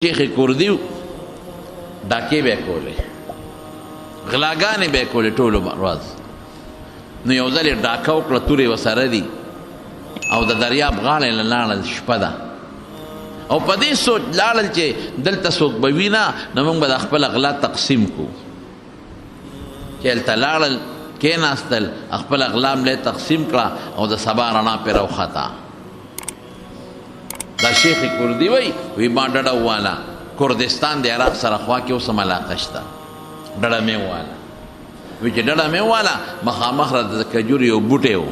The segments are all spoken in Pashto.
شیخ کردیو ډاکې به کولې غلاګانې به کولې ټولو ورځ نو یو ځل یې ډاکه وکړه تورې ورسره دي او د دریاب غاړې له لاړل شپه ده او په دې سوچ لاړل چې دلته څوک به وي نه نو موږ به د خپل غلا تقسیم کړو چې هلته لاړل کېناستل خپل غلا هم تقسیم کړه او د سبا رڼا پرې راوخته دا شیخ کردی وی ما ډډه وواله کردستان د عراق سره خوا کې اوس هم علاقه شته ډډه مې وواله وی چې ډډه مې وواله مخامخ را د کجورې یو بوټی و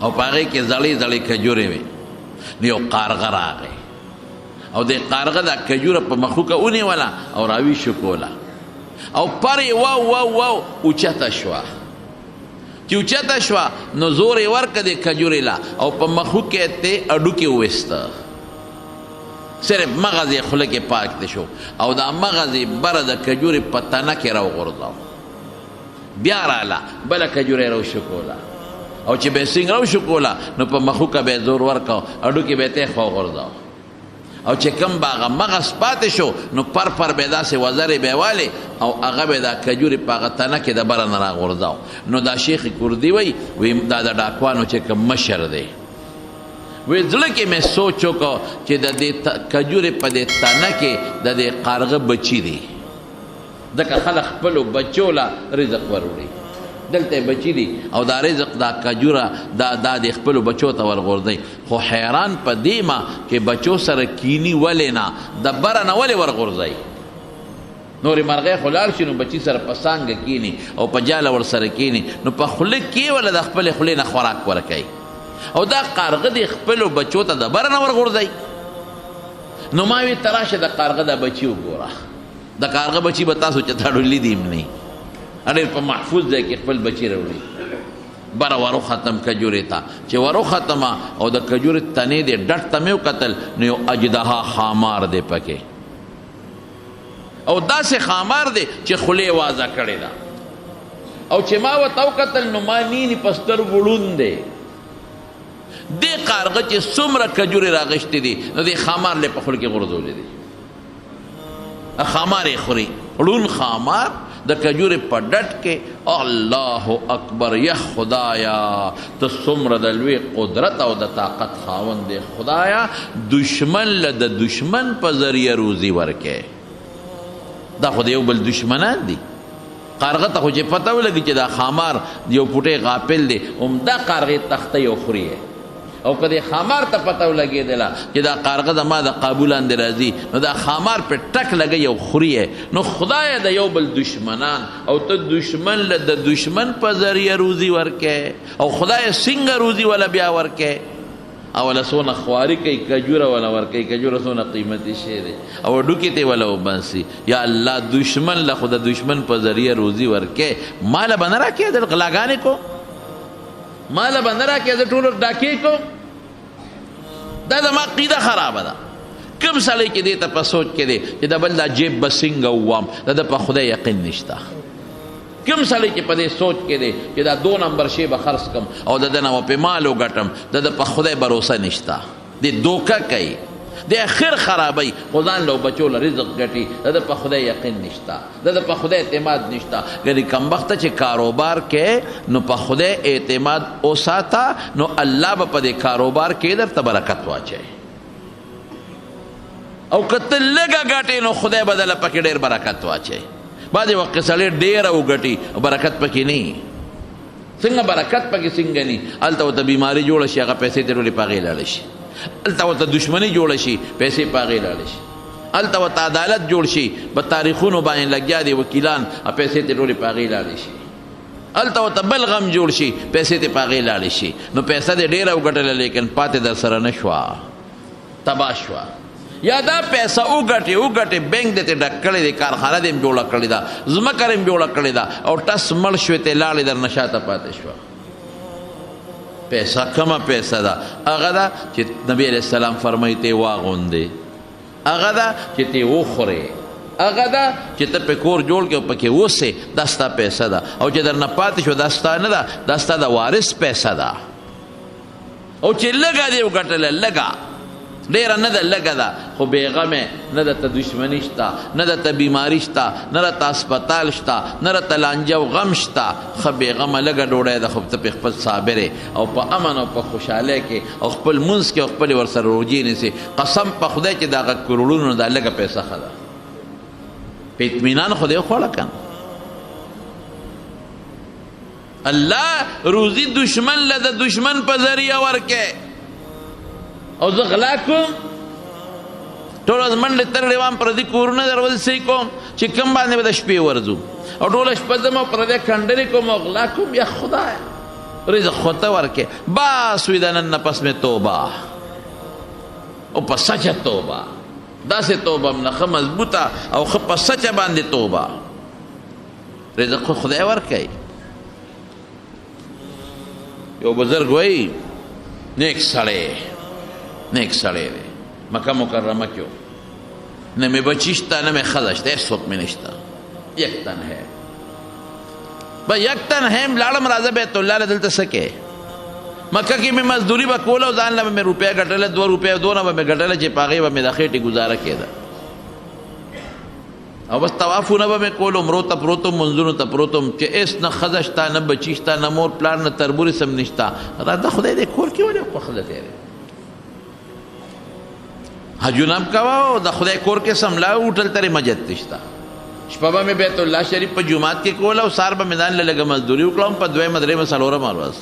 او په هغې کې زړې زړې کجورې وې نو یو قارغه راغی او د قارغه دا کجوره په مخلوقه ونیوله او راویښه کوله او پر یې واو واو واو اوچته شوه چې اوچته شوه نو زور یې ورکړه د کجورې له او په مخلوق کې ته اډوکې وویسته صرف مغز یې خوله کې پاک شو او دا مغز یې بره د کجورې په تنه کې راوغورځاو بیا راله بله کجوره یې راوشکوله او چې به یې څنګه راوشکوله نو په مخلوقه به یې زور ورکړه اډوکې به یې ته خوا وغورځاو او چې کم به هغه مغز پاتې شو نو پر به یې داسې وزرې به یې والې او هغه به یې دا کجورې په هغه تنه کې د بره نه راغورځاو نو دا شیخ کردي وی دا د ډاکوانو چې کوم مشر دی وی زړه کې مې سوچ وکړو چې د دې کجورې په دې تنه کې د دې قارغه بچي دي ځکه خلک خپلو بچو له رزق وروړي دلته بچي دي او دا رزق دا کجوره دا د خپلو بچو ته ورغورځوي خو حیران په دې ما چې بچو سره کینی ولې نه د بره نه ولې ورغورځوي نورې مرغۍ خو لاړ شي نو بچي سره په څانګه کینی او په جاله ورسره کینی نو په خوله کې وله د خپلې خولې نه خوراک ورکوي او دا قارغه د خپلو بچو ته د بره نه ورغورځوي نو ما وی ته راشه د قارغه دا بچي وګوره د قارغه بچي به تاسو چې تړلي دي هم نه ډېر په محفوظ ځای کې خپل بچي راوړي بره ورو ختم کجورې ته چې ورو ختمه او د کجورې تنې دې ډټ ته مې وکتل نو یو اجدها خامار دی پکې او داسې خامار دی چې خولې وازه کړې ده او چې ما ورته وکتل نو ما نینې په سترګو ړوند دی دې قارغه چې څومره کجورې راغشتې دي نو دې خامار لې په خوله کې غورځولې دي خامار یې خوري ړوند خامار د کجورې په ډټ کې الله اکبر یا خدایا ته څومره د لوی قدرت او د طاقت خاوند دی خدایا دشمن له د دشمن په ذریعه روزي ورکې دا خو د یو بل دشمنان دي قارغه ته خو چې پته ولګي چې دا خامار یو پوټی غافل دی عمده قارغې تخته یو خوري او که د خامار ته پته ولګېدله چې دا قارغه زما د قابو لاندې راځي نو دا خامار پې ټک لګی او خوري نو خدایه د یو بل دشمنان او ته دشمن له د دشمن په ذریعه روزي ورکې او خدایه څنګه روزي ولا بیا ورکې اوله څونه خواري کوي کجوره ولا ورکوي کجوره څونه قیمتي شی دی او ډوکې ته ولا وباسي یا الله دشمن له خو د دشمن په ذریعه روزي ورکې ماله به نه راکې د غلاګانې کو ماله به نه راکې د ټولو ډاکې کو دا زما عقیده خرابه ده کوم سړی چې دې ته په سوچ کې دی چې د بل دا جیب به څنګه ووام د ده په خدای یقین نشته کوم سړی چې په دې سوچ کې دی چې دا 2 نمبر شی به خرڅ کم او د ده نه به پې مال وګټم د ده په خدای بروسه نشته دی دوکه کوي د اخر خرابی خو ځان له بچو له رزق ګټي د ده په خدای یقین نشته د ده په خدای اعتماد نشته ګنې کمبخته چې کاروبار کې نو په خدای اعتماد وساته نو الله به په دې کاروبار کې درته برکت واچوي او که ته لږه ګټې نو خدای به دله پکې ډېر برکت واچوي بعضې وخت سړی ډېره وګټي برکت پکې نه څنګه برکت پکې څنګه نه هلته ورته بیماري جوړه شي هغه پیسې ترې ټولې په هغې لاړې شي هلته ورته دشمني جوړه شي پیسې په هغې لاړې شي هلته ورته عدالت جوړ شي په تاریخونو باندې لګیا دي وکیلان پیسې ترې ټولې په هغې لاړې شي هلته ورته بل غم جوړ شي پیسې ترې په هغې لاړې شي نو پیسه دې ډېره وګټله لیکن پاتې در سره نه شوه تباه شوه یا دا پیسه وګټې بینک دې ته ډک کړی دی کارخانه دې هم جوړه کړې ده ځمکه دې هم جوړه کړې ده او ټس مړ شوې ته لاړې در نه شاته پاتې شوه پیسه کمه پیسه ده هغه ده چې نبی علیه السلام فرمایي ته واغوندې هغه ده چې ته وخورې هغه ده چې ته په کور جوړ کې پکې اوسې دا ستا پیسه ده او چې در نه پاتې شو دا ستا نه ده دا ستا د وارث پیسه ده او چې لږه دې وګټله لږه ډیره نه ده لږه ده خو بېغمې نه درته دشمني شته نه درته بیماري شته نه درته هسپتال شته نه درته لانجه او غم شته ښه بېغمه لږه ډوډۍ ده خو ته پې خپل صابرې او په امن او په خوشحالۍ کې او خپل مونځ کې او خپلې ورسره روجې نیسې قسم په خدای چې د هغه کروړونو دا لږه پیسه ښه ده په اطمینان خو دې وخوړه که نه الله روزي دشمن له د دشمن په ذریعه ورکې او زه غلا کوم ټوله ورځ منډې ترړې وام پردي کورونه درولسۍ کوم چې کوم باندې به د شپې ورځو او ټوله شپه ځم او پردی کنډرې کوم او غلا کوم یا خدای رزق خو ته ورکې بس وي د نن نه پس مې توبه او په سچه توبه داسې توبه هم نه ښه مضبوطه او ښه په سچه باندې توبه رزق خو خدای ورکوي یو بزرگ وی نیک سړی دی مکه مکرمه کې نه مې بچی شته نه مې ښځه شته هېڅوک مې نشته یک تن ہے بس یک تن ہے لاړم راځه بیت الله له دلته څه کې مکه کې مې مزدوري به کوله او ځان له به مې روپۍ ګټله 2 روپۍ دونه به مې ګټله چې په هغې به مې د خېټې ګزاره کېده او بس طوافونه به مې کول عمرو ته پروتم منځونو ته پروتم چې هېڅ نه ښځه شته نه بچي شته نه مور پلار نه تربورې سم نشته راته خدای دې کور کې ولې په ښځه تېرې حجونه هم کوه او د خدای کور کې سملا هوټل ترې مجد نشته شپه به مې بیت الله شریف په جومات کې کوله او سهار به مې ځان له لږه مزدوري وکړم په 2 درېمه څلورمه ورځ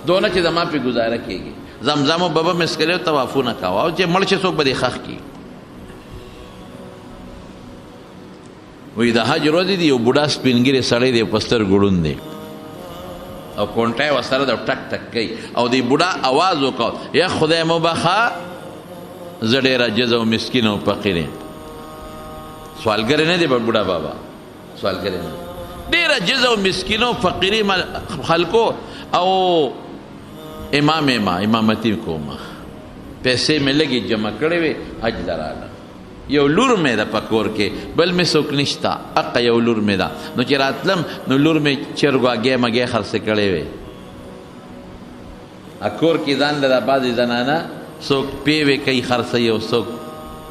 دونه چې زما پې ګزاره کېږي زمزم او به به مې څکلې او طوافونه کوه او چې مړ شي څوک به دې ښخ کړي وی د حج ورځې دي یو بوډا سپینګیری سړی دی په سترګو ړوند دی او کونټه یې ورسره ده ټک ټک کوي او دی بوډا اواز وکړ یا خدای مو بخه زه ډېر عجز او مسکین او فقیر یم سوالګری نه دی بوډا بابا سوالګری نه ډېر عجز او مسکین او فقیري خلکو او امامتي کوم پیسې مې لږې جمع کړې وې حج لراله یو لور مې ده په کور کې بل مې څوک نشته حقه یو لور مې ده نو چې راتلم نو لور مې چرګو هګۍ مګۍ خرڅې کړې وې کور کې ځان له بعضې زنانه څوک پیوې کوي خرڅوي او څوک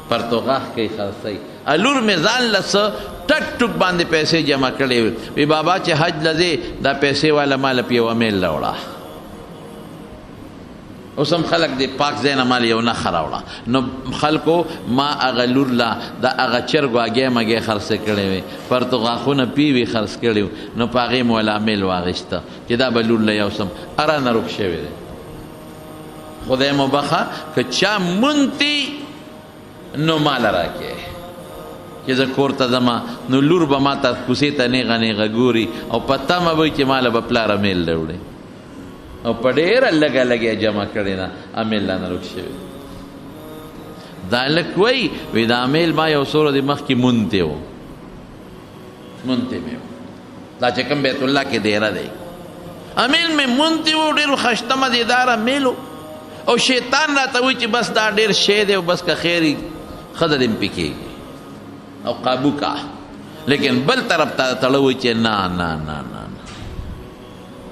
پرتوغاښ کوي خرڅوي لور مې ځان له څه ټک ټوک باندې پیسې جمع کړې وې وی بابا چې حج له ځې دا پیسې والا ماله په یو امیل راوړه اوس هم خلک د پاک ځای نه مال یو نښه راوړه نو خلکو ما هغه لور له د هغه چرګو هګۍ مګۍ خرڅې کړې وې پرتوغاښونه پیوې خرڅ کړي نو په هغې مو والا امیل واخېسته چې دا به لور له یو سم ارانه روک شوی دی خدای مو بخه که چا مونتی نو مال راکې چې زه کور ته ځمه نو لور به ما ته کوڅې ته نیغه نیغه ګوري او په تمه به وي چې ماله به پلاره میل راوړي او په ډېره لږه لږه جمع کړې نه امیل لا نه روک شوي دا لک وی دا امیل ما یو څو ورځې مخکې مونتی و مونتی مې و دا چې کوم بیت الله کې دیره دی امیل مې مونتی و ډېر ښایسته مزېدار امیل و او شیطان راته وایي چې بس دا ډېر شی دی او بس که خیر وي ښځه دې پې کېږي او قابو کا لیکن بل طرف ته تړه وایي چې نه نه نه نه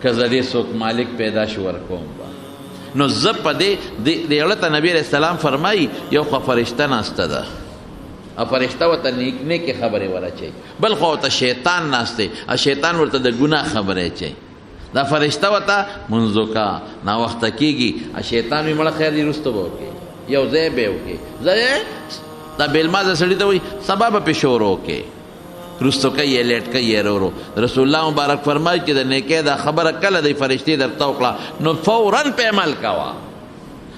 که زه دې څوک مالک پیدا شو ورکوم به نو زه په دې اړه ته نبي علیه السلام فرمایي یو خو فرشته ناسته ده او فرشته ورته نیکې خبرې ور اچوي بل خو ورته شیطان ناست دی او شیطان ورته د ګناه خبرې اچوي دا فرشته ورته منځ وکړه ناوخته کېږي شیطان وي مړه خیر دې وروسته به وکړې یو ځای به یې وکړې ځای دا بېلمازه سړي ته وایي سبا به پې شور وکړې رستو کوي لیټ کوي ورو رسول الله مبارک فرمایي چې د نیکۍ دا خبره کله دی فرشتې درته وکړه نو فورا په عمل کوه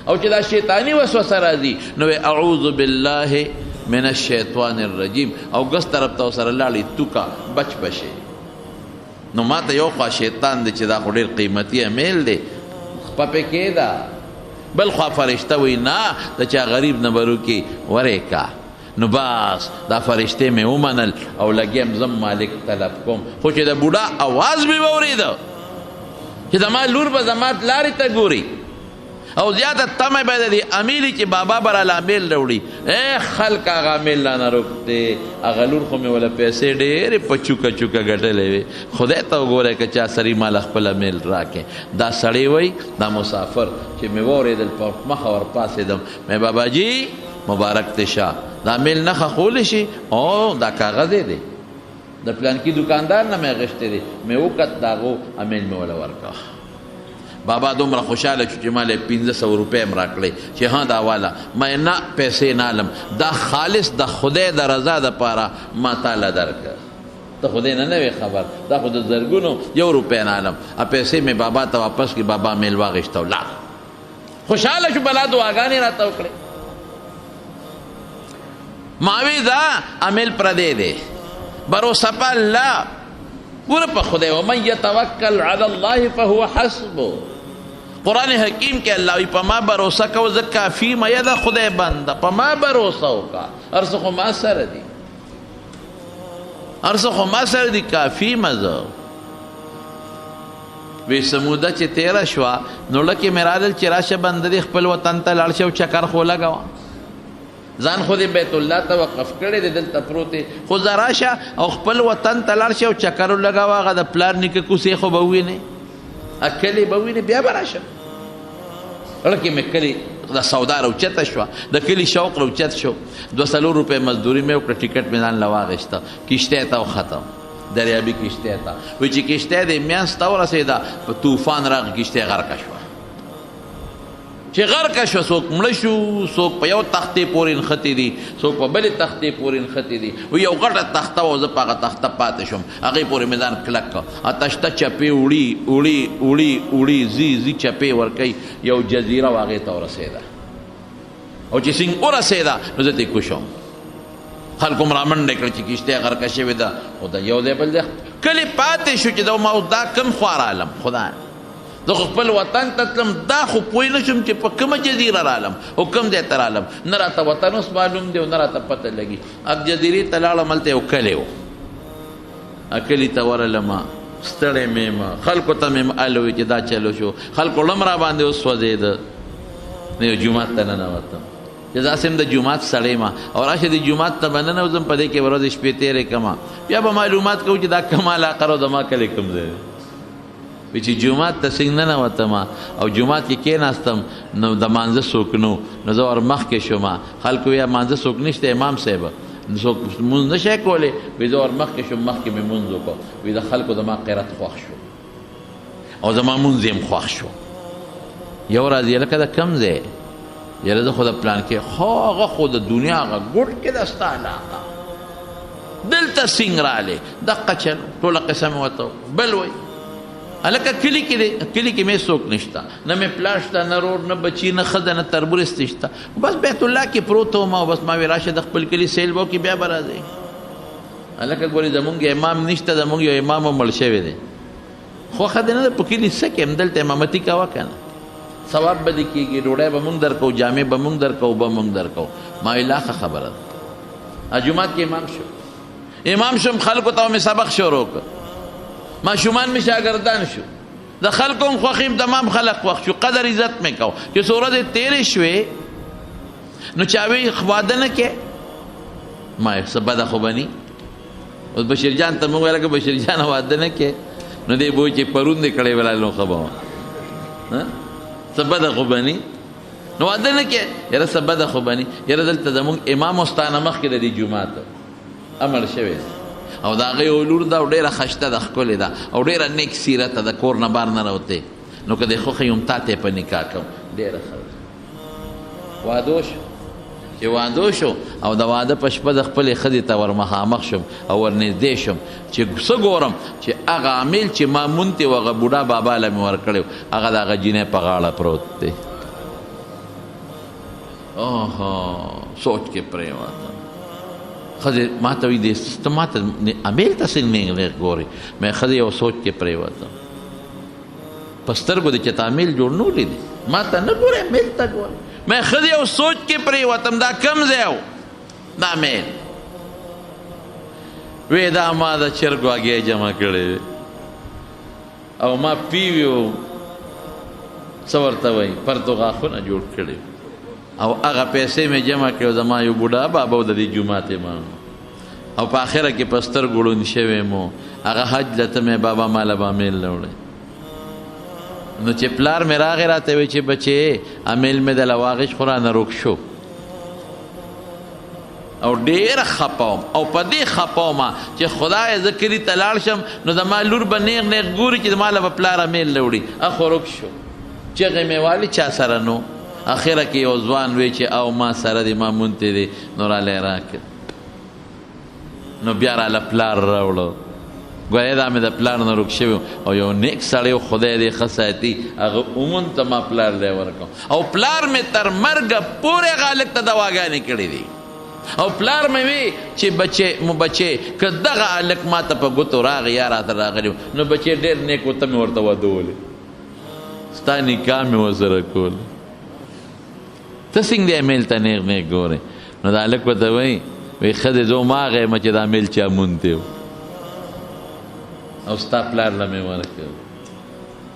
او چې دا شیطاني وسوسه راځي نو اعوذ بالله من الشیطان الرجیم او ګس طرف ته ورسره لاړې توکه بچ بشي نو ما ته یو خوا شیطان دی چې دا خو ډېر قیمتي امیل دی خپه پې کېده بل خوا فرشته وایي نه د چا غریب نه به روکې ورې کا نو بس دا فرشتې مې ومنل او لګیم زم مالک طلب کوم خو چې د بوډا اواز مې واورېده چې زما لور به زما لارې ته ګوري او زیاده تمه به د امیلی چې بابا براله امیل راوړي خلک هغه امیل لا نه روکتې هغه لور خو مې وله پیسې ډېرې په چوکه چوکه ګټلې وې خدای ته وګوره که چا سړي مال خپل امیل راکې دا سړی وایي دا مسافر چې مې واورېدل په مخه ورپاڅېدم مې باباجي مبارک ته شه دا امیل نښه خولی شي او دا کاغذ دی د پلانکي دکاندار نه مې اخیستی دی مې وکت د هغو امیل مې وله ورکړه بابا دومره خوشحاله شو چې ما له 1500 روپۍ هم راکړې چې ها دا والا ما نه پیسې نه علم دا خالص د خدای د رضا دپاره ما تاله درکړه ته خدای نه وې خبر دا خو د زرګونو 1 روپۍ نه علم پیسې مې بابا ته واپس کړي بابا میل واغېسته ولاړ خوشحاله شو بلا دعاګانې راته وکړې ما وی دا امیل پردی دی بروسه په الله پورا په خدای ومن یتوکل علی الله فهو حسبه قرآن حکیم کې الله وی په ما بروسه کو زه کافي یم یا د خدای بنده په ما بروسه وکړه هر څه خو ما سره دي هر څه خو ما سره دي کافي مزه وی سموده چې تیره شوه نو لکې مې رالل چې راشه بنده دې خپل وطن ته لاړ شه او چکر خو لګوه ځان خو دې بیت الله ته وقف کړی دی دلته پروت دی خو زه راشه او خپل وطن ته لاړ شه او چکر ولګوه هغه د پلار نیکه کوڅې خو به ووینې کلي به ووینې بیا به راشه لکې مې کلي د سودا راوچته شوه د کلي شوق راوچت شو 200 روپۍ مزدوري مې وکړه ټیکټ مې ځان له واغېسته کشتۍ ته وختم دریابي کشتۍ ته وایي چې کشتۍ دې منځ ته ورسېده په طوفان راغی کشتۍ غرقه شوه چې غرقه شوه څوک مړه شو څوک په یو تختې پورې نښتې دي څوک په بلې تختې پورې نښتې دي و یو غټه تخته وه زه په هغه تخته پاتې شوم هغې پورې مې ځان کلک کړه اتشته چپې وړي وړي وړي وړي زی چپې ورکوي یو جزیره و هغې ته ورسېده او چې څنګه ورسېده نو زه ترې کوشم خلکو م رامنډې کړه چې کشتۍ غرقه شوې ده خو د یو دی بل دی کلي پاتې شو چې ما دا کم خوا رالم خدای زه خو خپل وطن ته تلم دا خو پوه نه شم چې په کومه جزیره رالم او کوم ځای ته رالم نه راته وطن اوس معلوم دی او نه راته پته لګي اب جزیرې ته لاړم هلته یو کلی و کلي ته ورغلم ستړی مې یم خلکو ته مې ال وي چې دا چلو شو خلکو ړم را باندې وسوځېده نو یو جومات ته ننوتم چې داسې هم د جومات سړی یم او راشه د جومات ته به ننوځم په دې کې به ورځې شپې تېرې کړمه بیا به معلومات کوو چې دا کوم علاقه را زما کلی کوم ځای دی وی چې جومات ته څنګه ننوتم او جومات کې کېناستم نو د مانځه څوک نو نو زه ور مخکې شوم خلکو ویل مانځه څوک نشته امام صاحب څوک مونځ نه شی کولی وی زه ور مخکې شوم مخکې مې مونځ وکړو وی د خلکو زما قرت خوښ شو او زما مونځ یې هم خوښ شو یو ورځ یې لکه د کوم ځای یاره زه خو د پلان کې خو هغه خو د دنیا هغه ګوټ کې د ستا علاقه دلته څنګه رالې دقه چل ټوله قصه مې ورته بل وایي هلکه کلي کې مې څوک نشته نه مې پلار شته نه رور نه بچي نه ښځه نه تربورست شته بس بیت الله کې پروت وم او بس ما وی راشه د خپل کلي سیل به وکړي بیا به راځئ هلکه ګورې زمونږ امام نشته زمونږ یو امام هم مړ شوی دی خوښه دې نه ده په کلي څه کړم دلته امامتي کوه که نه ثواب به دې کېږي ډوډۍ به مونږ درکوو جامې به مونږ درکوو اوبه مونږ درکوو ما وی لا ښه خبره ده جومات کې امام شوم خلکو ته مې سبق شروع کړ ماشومان مې شاګردان شو د خلکو هم خوښیم تمام خلک خوښ شو قدر عزت مې کو چې څو ورځې تېرې شوې نو چا وی واده نه کې ما څه بده خو به ني اوس بشیر جان ته موږ ویل که بشیر جان واده نه کې نو دی به چې پرون دې کړی ولا نو ښه به وه څه بده خو به ني نو واده نه کې یاره څه بده خو به ني یاره دلته زمونږ امام استانه مخکې د دې جومات امر شوی او د هغې یو لور ده او ډېره ښایسته ده ښکلې ده او ډېره نیک سیرته ده کور نه بار نه راوتې نو که دې خوښه یم تا ته یې په نکاح کوم ډېره ښه ده واده شو چې واده شو او د واده په شپه د خپلې ښځې ته ور مخامخ شم او ور نږدې شم چې څه ګورم چې هغه عامل چې ما مونتې و هغه بوډا بابا له مې ورکړی و هغه د هغه جینۍ په غاړه پروت دی سوچ کې پرېوته ښځې ما ته وایي ته ما ته امیل ته څنګه نیغ ګورې مې ښځې یو سوچ کې پرېوته په سترګو دې چې ته امیل جوړ نه ولیدې ما ته نه ګورې امیل ته ګورې مې ښځې یو سوچ کې پرېوتم دا کوم ځای و دا امیل وی دا ما د چرګ واګې جمع کړی او ما پیوی و څه ورته وایي پرتو غاښونه جوړ کړي او هغه پیسې مې جمع کړې زما یو بوډا بابا و د دې جومات امام او په آخره کې په سترګو ړوند شوی مو هغه حج لته مې بابا ماله به امیل نه وړی نو چې پلار مې راغی راته وی چې بچې امیل مې دله واغش خو رانه روک شو او ډېر خپه وم او په دې خپه ومه چې خدای زه کلي ته لاړ شم نو زما لور به نیغ نیغ ګوري چې زما له به پلار امیل نه وړي اخو روک شو چغې مې والي چا سره نو اخره کې یو ځوان وی چې او ما سره دی ما مونتی دی نو رالی راکړ نو بیا راله پلار راوړو ګویا دا مې د پلار نه روک شوی او یو نیک سړی خدای دې ښه ساتي هغه عموم ته ما پلار دی ورکړم او پلار مې تر مرګه پورې هغه هلک ته دواګانې کړې دي او پلار مې وی چې بچې که دغه هلک ما ته په ګوتو راغی یا راته راغلی نو بچې ډېر نیک و ته مې ورته واده ولې ستا نکاح مې ورسره کول ته څنګه دی امیل ته نیغ نیغ ګورې نو د هلک ورته وایي وی ښځې زه هم هغه یم چې دا امیل چا مونتی و او ستا پلار له مې ورکړ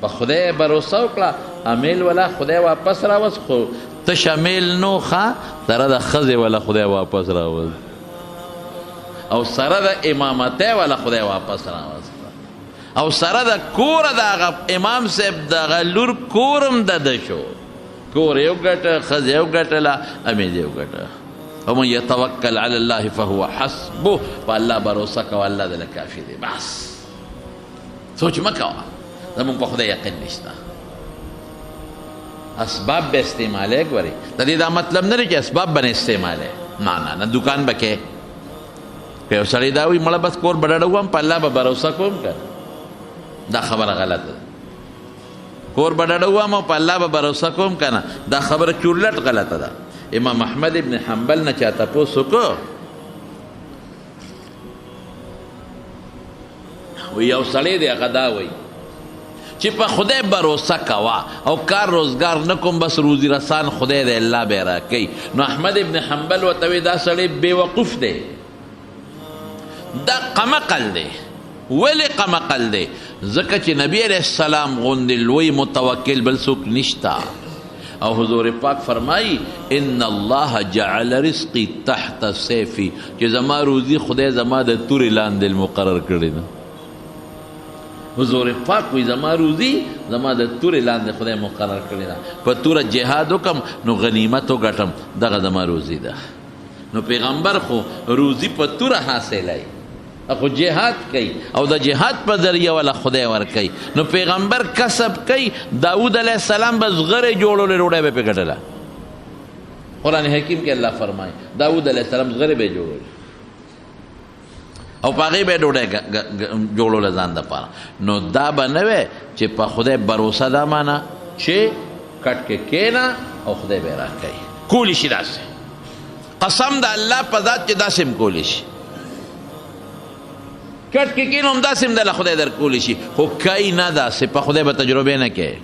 په خدای بروسه وکړه امیل والا خدای واپس راوست خو تش امیل نو ښه سره د ښځې والا خدای واپس راوست او سره د امامتۍ والا خدای واپس راوست او سره د کوره د هغه امام صاحب دغه لور کورم دده شو کور یو ګټه ښځه یو ګټله امیل یو ګټه ومن یتوکل علی الله فهو حسبه په الله بروسه کوه الله دله کافي دی بس سوچ مه کوه زمونږ په خدای یقین نشته اسباب به استعمالی ګورې د دې دا مطلب نه دی چې اسباب به نه استعمالی نه دکان به کې که یو سړی دا وایي مړه بس کور به ډډه وم په الله به بروسه کوم که دا خبره غلطه ده کور به ډډه وم او په الله به بروسه کوم که نه دا خبره چورلټ غلطه ده امام احمد ابن حنبل نه چا تپوس وکړو یو سړی دی هغه دا وایي چې په خدای بروسه کوه او کار روزګار نه کوم بس روزي رسان خدای دی الله به یې راکوي نو احمد ابن حنبل ورته وایي دا سړی بېوقوف دی دا قمقل دی ولې قمقل دی ځکه چې نبی علیه السلام غوندې لوی متوکل بل څوک نشته او حضور پاک فرمائی ان الله جعل رزقی تحت سیفی چې زما روزی خدای زما د تورې لاندې مقرر کړی ده حضور پاک وی زما روزی زما د تورې لاندې خدای مقرر کړی ده په توره جهاد وکم نو غنیمت وګټم دغه زما روزی ده نو پیغمبر خو روزی په توره حاصلی خو جهاد کوي او د جهاد په ذریعه والا خدای ورکوي نو پیغمبر کسب کوي داود علیه السلام بس غره جوړولې ډوډۍ به پې ګټله قرآن حکیم کې الله فرمایي داود علیه السلام غره به جوړولې او په هغې به یې ډوډۍ جوړوله ځان دپاره نو دا به نه وی چې په خدای بروسه دا معنه چې کټ کې کېنه او خدای به یې راکوي کولی شي داسې قسم د الله په ذات چې داسې هم کولی شي کټ کې کینو هم داسې هم دله خدای در کولی شي خو کوي نه داسې په خدای به تجربې نه کوي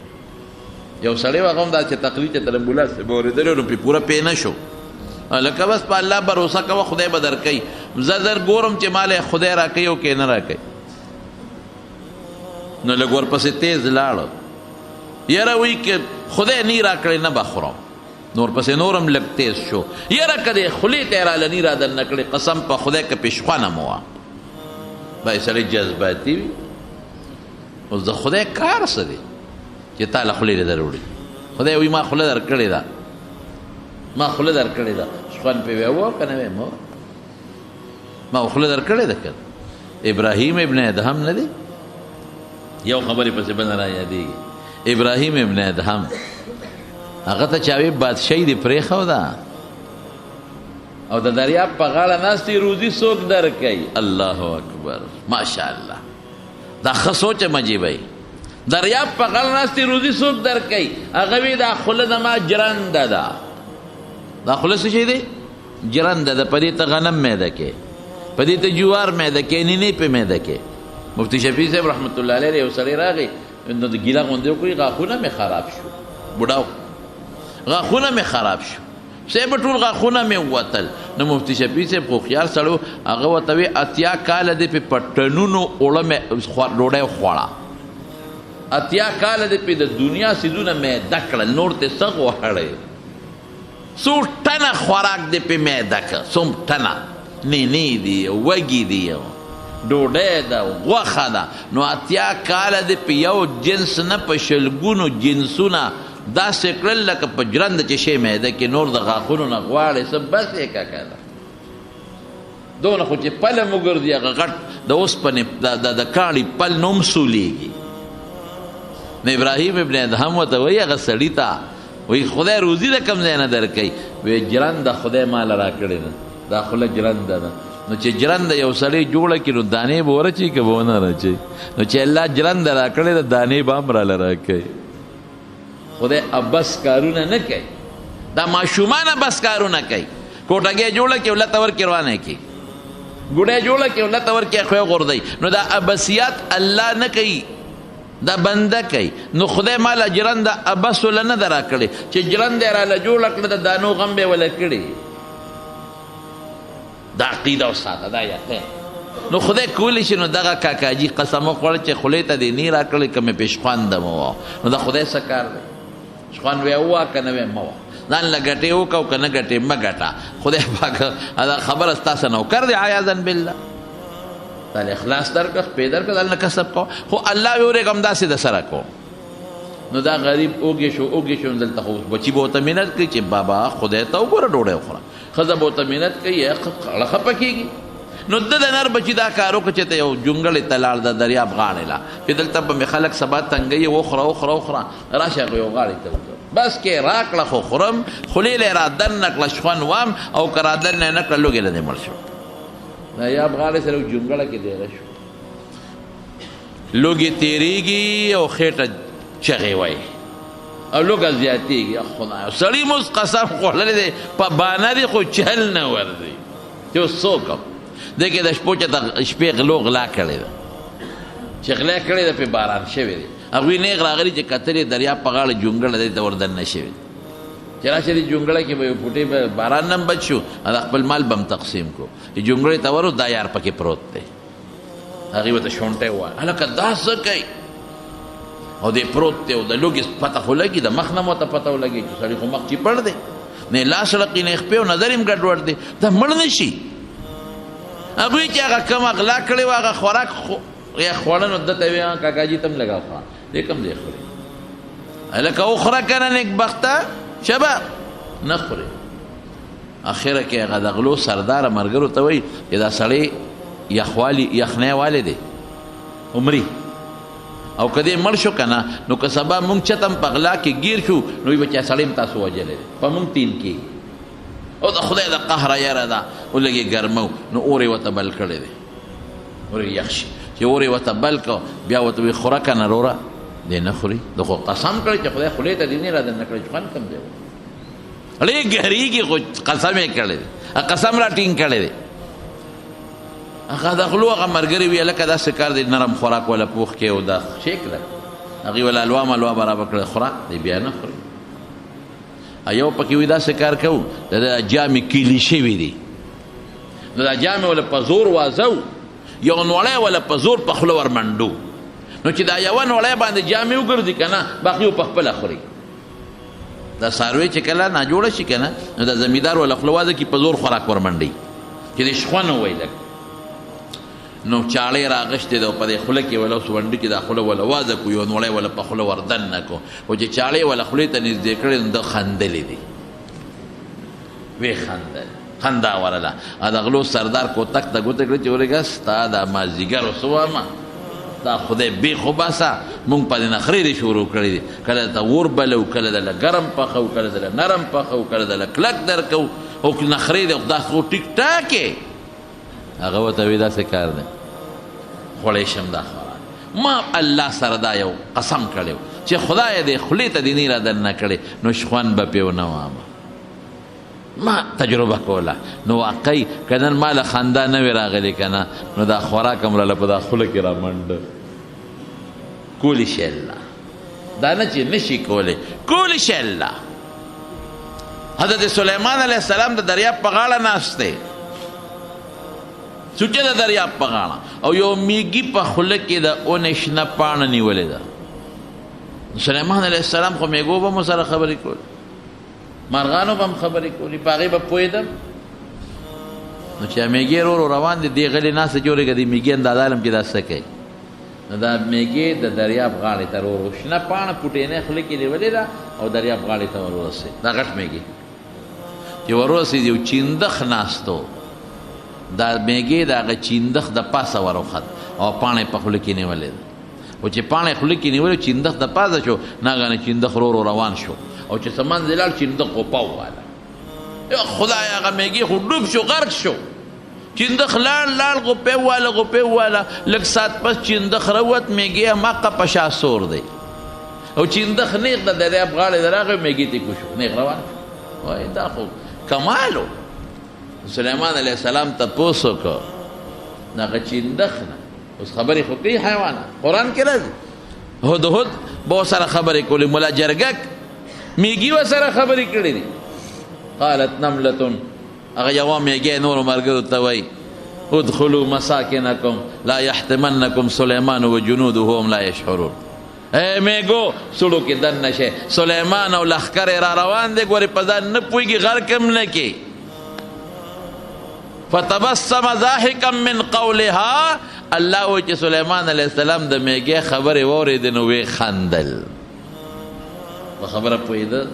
یو سړی و هغه هم داسې تقریر چې تر امبولانس به اورېدلی نو پرې پوره پې نه شو لکه بس په الله بروسه کوه خدای به در کوي زه در ګورم چې مال خدای را کوي او که نه را کوي نو لږ ورپسې تیز لاړو یاره وایي که خدای نی را کړی نه به خورم نور پسې نورم لږ تیز شو یاره که دې خولې ته یې راله نی را در نه کړې قسم په خدای که پېشخوانه مو وه باید سړی جذباتي وي اوس د خدای کار څه دی چې تا له خولې در وړي خدای وایي ما خوله در کړې ده ما خوله در کړې ده خوند پې وی وه که نه وی مه ما خوله در کړې ده که ابراهیم ابن ادهم نه دی یو خبرې پسې بل نه را یادېږي ابراهیم ابن ادهم هغه ته چا وی بادشاهي دې پرېښوده او د دریاب په غاړه ناستې روزي څوک درکوي الله اکبر ماشاءالله دا ښه سوچ مجیبی دریاب په غاړه ناستې روزي څوک درکوي هغه وی دا خوله زما جرنده ده دا خوله څه شی دی جرنده ده په دې ته غنم میده کې په دې ته جوار میده کې نینې پې میده کې مفتی شفیع صاحب رحمت الله علیه یو سړی راغی نو د ګیله غوندې وکړي غاښونه مې خراب شو بوډا غاښونه مې خراب شو صاحب ټول غاښونه مې ووتل نو مفتی شفیع صاحب خو خیال سړو هغه ورته وی اتیا کاله دې په پټنونو اوړه مې ډوډۍ خوړه اتیا کاله دې پې د دنیا سیدونه میده کړل نور ته څه غواړې څو ټنه خوراک دې پې میده کړه څوم ټنه نینې دي وږي دي ډوډۍ ده غوښه ده نو اتیا کاله دې په یو جنس نه په شلګونو جنسونه داسې کړل لکه په جرنده چې شی میده کې نور د غاښونو نه غواړې څه بس یې کاکه ده دونه خو چې پله مو ګرځي هغه غټ د اوسپنې د کاڼي پل نه هم سولیږي نو ابراهیم ابن ادهم ورته وایي هغه سړي ته وایي خدای روزي د کوم ځای نه درکوي وایي جرنده خدای ماله راکړې ده دا خوله جرنده ده نو چې جرنده یو سړی جوړه کړي نو دانې به ورچوي که به ونه رچوي نو چې الله جرنده راکړې ده دانې به هم راله راکوي خدای ابس کارونه نه کوي دا ماشومان ابس کارونه کوي کوټګۍ جوړه کړي ولته ورکړي روانه کړي ګوډۍ جوړه کړي ولته ورکړي خوی غورځوي نو دا ابسیات الله نه کوي دا بنده کوي نو خدای ماله جرنده ابس وله نه ده راکړې چې جرنده یې راله جوړه کړه د دانو غم به یې وله کړي دا عقیده وساته دا یقین نو خدای کولی شي نو دغه کاکاجي قسم وخوړه چې خولې ته دې نی راکړې که مې پېشخوانده مو وه نو د خدای څه کار دی شخوان وی ووه که نه وی مه وه ځان له ګټې وکړه او که نه ګټې مه ګټه خدای پاک دا خبره ستاسو نوکر دی عیاذا بالله دا اخلاص درکړه پې درکړه دلته کسب کوه خو الله وی ورېږم داسې د سره کوم نو دا غریب اوږې شو دلته خو بچي به ورته مینت کوي چې بابا خدای ته وګوره ډوډۍ وخوره ښځه به ورته مینت کوي خړه خپه کېږي نو د نر بچي دا کار وکړه چې ته یو جونګړې ته لاړ د دریاب غاړې له چې دلته به مې خلک سبا تنګوي وخوره راشه یو غاړې ته وکړه بس کې راکړه خو خورم خولې له یې را دننه کړه شخوند وام او که را دننه یې نه کړه لوږې له دې مړ شو دریاب غاړې سره جونګړه کې دیره شو لوږې تېرېږي او خېټه چغې وایي او لوږه زیاتېږي خدایه سړي موس قسم خوړلی دی په بانه دی خو چل نه ورځي چې اوس څه وکړم دی کې د شپو چې شپې غلو غلا کړې ده چې غلا کړې ده پې باران شوی دی هغوی نیغ راغلي چې کتلې دریاب په غاړه جونګړه دی ته ور دننه شوي چې راشه دې جونګړه کې به یو پوټې به باران نه هم بچ شو د خپل مال به هم تقسیم کړو چې جونګړې ته ورو دا یار پکې پروت دی هغې ورته شونټی ووایه هلکه دا څه کوي او دې پروت دی او د لوږې پته خو لګي د مخ نه مو ته پته ولګي چې سړي خو مخ چې پړ دی نه لاس رقي نه خپې او نظر هم ګډوډ دی دا مړ نه شي هغوی چې هغه کم اغلا کړې وه هغه خوراک یا خوړه نو ده ته وي کاکاجي ته هم لږه وخوره دې کم دی خوري هلکه وخوره که نه نیکبخته شبه نه خوري اخره کې هغه د غلو سرداره ملګرو ته وایي چې دا سړی یخنی والی دی عمري او که دې مړ شو که نه نو که سبا مونږ چتم په غلا کې ګیر شو نو وي به چې سړی هم تاسو وجلی دی په مونږ تین کېږي او د خدای د قهره یاره ده ولږې ګرمو نو اور یې ورته بل کړی دی اور یې یخ شي چې اور یې ورته بل کړه بیا ورته وایي خوره که نه وروره دی نه خوري د خو قسم کړی چې خدای خولې ته دې نه را دننه کړی چې خوند کم دی ړې ګهریږي خو قسم یې کړی دی قسم را ټینګ کړی دی هغه د غلو هغه ملګري وي هلکه داسې کار دی نرم خوراک وله پوخ کې او دا شیک ده هغې وله الوا برابر کړی خوره دی بیا نه خوري یو پکې وي داسې کار کوو د جامې کیلي شوي دي نو دا جامې وله په زور وازو یو نوړی وله په زور په خوله ورمنډو نو چې دا یوه نوړی باندې جامې وګرځي که نه باقي و په خپله خوري دا څاروی چې کله ناجوړه شي که نه نو دا زمیندار وله خوله وازه کي په زور خوراک ورمنډوي چې د شخوند ووایي لږ نو چاړې راغشتې ده او په دې خوله کې وله اوس ونډه کې دا خوله وله وازه کړو یو نوړی وله په خوله وردننه کړو خو چې چاړې وله خولې ته نږدې کړې نو ده خندلې دي ویې خندل خندا ورله د غلو سردار کوتک ته ګوته کړې چې ورېږه ستا دا مازدیګر څه وامه دا خدای بیخ وباسه مونږ په دې نخرې دې شروع کړې دي کله ته اور بلو کله دله ګرم پخو کله دله نرم پخو کله دله کلک درکو او نخرې دې دا خو ټیک ټاکې هغه ورته وایي داسې کار دی خوړی شم دا خوراک ما الله سره دا یو قسم کړی چې خدای دې خولې ته دې نه را دننه کړې نو شخوند به پې ونه وامه ما تجربه کوله نو واقعي که نن ما له خندا نه وي راغلی که نه نو دا خوراک هم راله په دا خوله کې را منډه کولی شي الله دا نه چې نشي کولی کولی شي الله حضرت سلیمان علیه السلام د دریاب په غاړه ناست دی سوچه د دریاب په غاړه او یو میږي په خوله کې د اونې شنه پاڼه نیولې ده سلیمان علیه السلام خو میګو به مو سره خبرې کول مارغانو به هم خبرې کولې په هغې به پوهېدم نو چې میږې ورو روان دي دې غلې ناسته جوړېږه د میږې اندازه علم چې دا څه کوي نو دا میږې د دریاب غاړې ته ورو شنه پاڼه پوټینۍ خوله کې نیولې ده او دریاب غاړې ته ور ورسېد دا غټ میږې چې ور ورسېد یو چیندخ ناستو دا میږې د هغه چیندخ د پاسه وروخت او پاڼه په خوله کې نیولې ده او چې پاڼه خوله کې نیولې چیندخ د پاسه شو ناګهانه چیندخ ورو روان شو او چې څه منځ لاړ چیندخ غوپه وواله خدای هغه میږې خو ډوب شو غرق شو چیندخ لاړ غوپې وواله لږ ساعت پس چیندخ راووت میږې هماغه په شا سور دی او چیندخ نیغ د دریاب غاړې ته راغی میږې تېکو شو نیغ روان شو وایي دا خو کمال و سلیمان علیه السلام تپوس وکړه د هغه چیندخ نه اوس خبرې خو کوي حیوانه قرآن کې راځي هدهد به ورسره خبرې کولې ملا جرګک میږي ورسره خبرې کړې دي قالت نملة هغه یوه میږی نورو ملګرو ته وایي ادخلوا مساکنکم لا یحتمنکم سلیمان و جنوده هم لا یشعرون ای میږو سړو کې دننه شئ سلیمان او لښکر یې را روان دی ګورې په ځان نه پوهېږي غرق هم نه کې فتبسم ضاحکا من قولها الله وایي چې سلیمان علیه السلام د میږی خبرې واورېدې نو ویې خندل په خبره پوهېده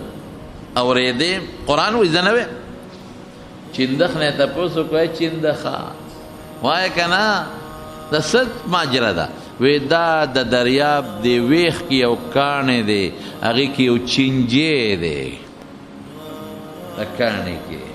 اورېدې قرآن وایي زه نه ویم چیندخ نه تپوس وکړی چیندخه وایه که نه د څه ماجره ده وی دا د دریاب دی ویخ کې یو کاڼی دی هغې کې یو چینجی دی د کاڼي کې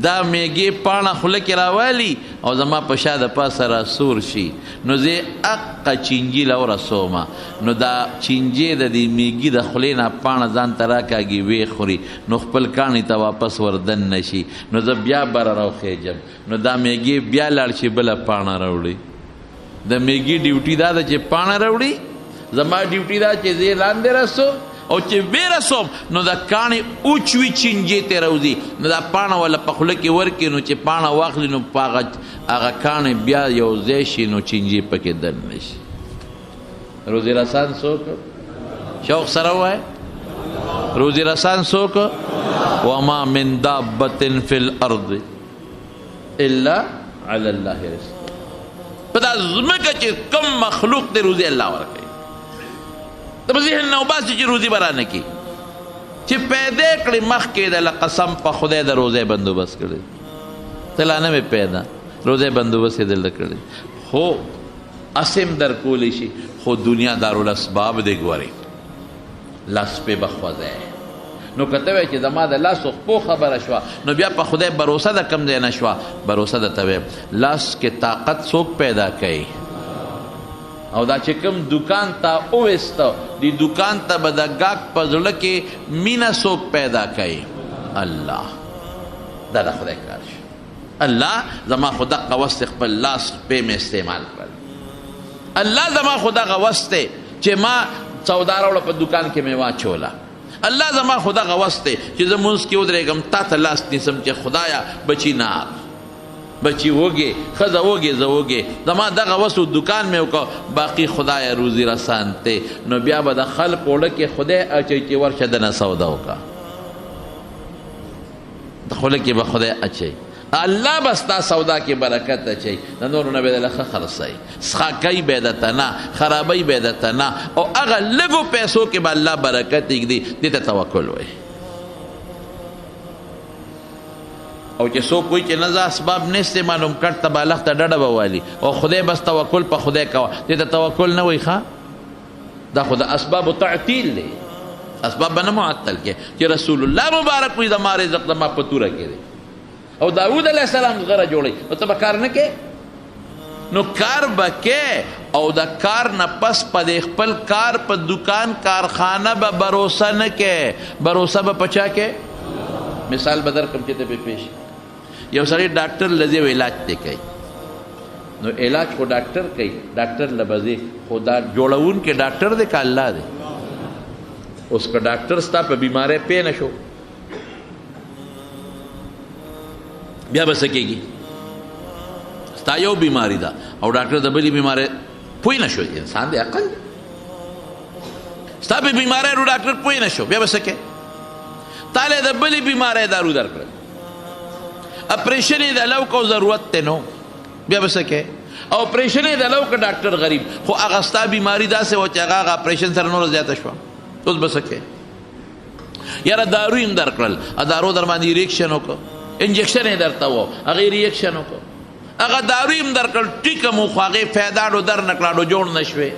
دا میږې پاڼه خوله کې راوالي او زما په شا د پاسه راسور شي نو زه اقه چینجي له ورسومه نو دا چینجی د دې میږي د خولې نه پاڼه ځان ته راکاږي ویې خوري نو خپل کاڼي ته واپس وردن نه شي نو زه بیا بره راوخېجم نو دا میږې بیا لاړ شي بله پاڼه راوړي د میږي ډیوټي دا ده چې پاڼه راوړي زما ډیوټي دا چې زه لاندې رسوم او چې ویې رسوم نو د کاڼې اوچوي چینجې ته راوځي نو دا پاڼه وله په خوله کې ورکړي نو چې پاڼه واخلي نو په هغه کاڼې بیا یو ځای شي نو چینجې پکې دننه شي روزي رسان څوک شوق سره ووایه روزي رسان څوک وما من دابة في الارض الا على الله رزقها په دا ځمکه چې کوم مخلوق دی روزي الله ورکوي ته په ذهن نه وباسي چې روزي به رانه کړي چې پیدا کړې مخکې د قسم په خدای د روزۍ بندوبست کړی ته لا نه مې پیدا روزۍ بندوبست یې دلته کړی خو اسم در کولی شي خو دنیا دارالاسباب دی ګورې لاس پې به خوځی نو که ته وایې چې زما د لاسو خپو خبره شوه نو بیا په خدای بروسه د کم ځای نه شوه بروسه درته وایم لاس کې طاقت څوک پیدا کوي او دا چې کوم دکان ته وویسته دې دکان ته به د ګاګ په زړه کې مینه څوک پیدا کوي الله دا د خدای کار شي الله زما خو دغه وست خپل لاس پې مې استعمال کړل الله زما خو دغه وست دی چې ما سودا راوړه په دکان کې مې واچوله الله زما خو دغه وست دی چې زه مونځ کې ودرېږم تا ته لاس نیسم چې خدایه بچي نار بچی وږې ښځه وږې زه وږې زما دغه وسو دکان مې وکړه باقي خدای روزي رسان دی نو بیا به د خلق اوړه کې خدای اچوي چې ورشه دنه سودا وکړه د خوله کې به خدای اچوي الله بس دا سودا کې برکت اچوي د نورو نه به دله ښه خرڅوي څښاکۍ به یې درته نه خرابۍ به یې درته نه او هغه لږو پیسو کې به الله برکت ایږدي دې ته توکل وایي او چې څوک وایي چې نه زه اسباب نه استعمالوم کټ ته بالغ ته ډډه به والي او خدای بس توکل په خدای کوه دې ته توکل نه وایي ښه دا خو د اسبابو تعطیل دی اسباب به نه معطل کې چې رسول الله مبارک وایي زما رزق زما په توره کې دی او داود علیه السلام غره جوړوي نو ته به کار نه کې نو کار به کې او د کار نه پس په دې خپل کار په دکان کارخانه به بروسه نه کې بروسه به په چا کې مثال به درکړم چې ته به پیش یو سړی ډاکټر لذي علاج دی کوي نو علاج خو ډاکټر کوي ډاکټر لبځي خدا جوړون کې ډاکټر دی که الله دی اوس که ډاکټر ستا په بیماری پې نه شو بیا به څه کېږي ستا یو بیماری ده او ډاکټر د بلې بیماری پوه نه شو انسان دی عقل دی ستا په بیماری رو ډاکټر پوه نه شو بیا به څه کوې تاله د بلې بیماری دارو درکړل اپریشن یې د لو کو ضرورت دی نو بیا به څه کوې او اپریشن یې د لو که ډاکټر غریب خو هغه ستا بیماري داسې وه چې هغه اپریشن سره نوره زیاته شوه اوس به څه کوې یاره دارو یې هم درکړل دارو در باندې ریکشن وکړه انجکشن یې درته و هغې ریکشن وکړه هغه دارو یې هم درکړل ټیکه مو خو هغې فایده ډو در نه کړه ډو جوړ نه شوې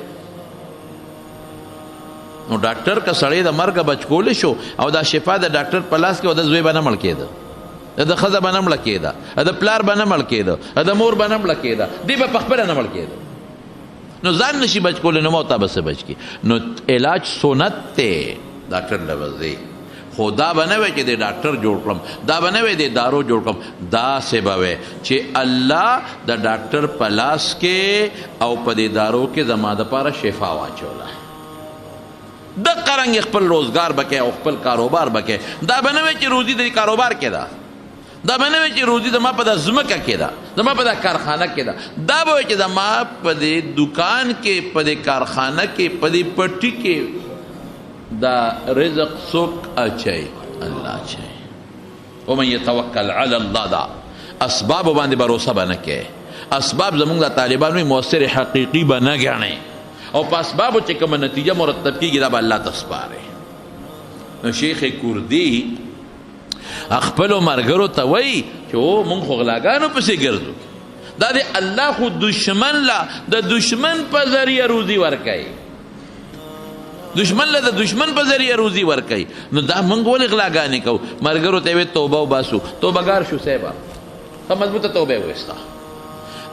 نو ډاکټر که سړی د مرګه بچ کولی شو او دا شفا د ډاکټر په لاس کې او د زوی به نه مړ کېده د ښځه به نه مړه کېده د پلار به نه مړ کېده د مور به نه مړه کېده دی به په خپله نه مړ کېده نو ځان نشي بچ کولی نو موتا به څه بچ کړي نو علاج سنت دی ډاکټر له وځي خو دا به نه وی چې د ډاکټر جوړ کړم دا به نه وی د دارو جوړ کړم داسې به وی چې الله د ډاکټر په لاس کې او په دې دارو کې زما دپاره شفا واچوله دقه رنګ خپل روزګار به کوې او خپل کاروبار به کوې دا به نه وی چې روزي د کاروبار کې ده دا به نه وی چې روزي زما په د ځمکه کې ده زما په د کارخانه کې ده دا به وی چې زما په دې دکان کې په دې کارخانه کې په دې پټي کې دا رزق څوک اچوي الله اچوي ومن یتوکل علی الله دا اسباب باندې باور به نه کوې اسباب زمونږ د طالبان وی مؤثر حقیقي به نه ګڼې او په اسبابو چې کومه نتیجه مرتب کېږي دا به الله ته سپارې نو شیخ کردي خپلو ملګرو ته وایي چې او مونږ خو غلاګانو پسې ګرځو دا د الله خو دشمن له د دشمن په ذریعه روزي ورکوي دشمن له د دشمن په ذریعه روزي ورکوي نو دا مونږ ولې غلاګانې کوو ملګرو ته یې توبه وباسو توبهګار شو صاحبه ښه مضبوطه توبه یې وایسته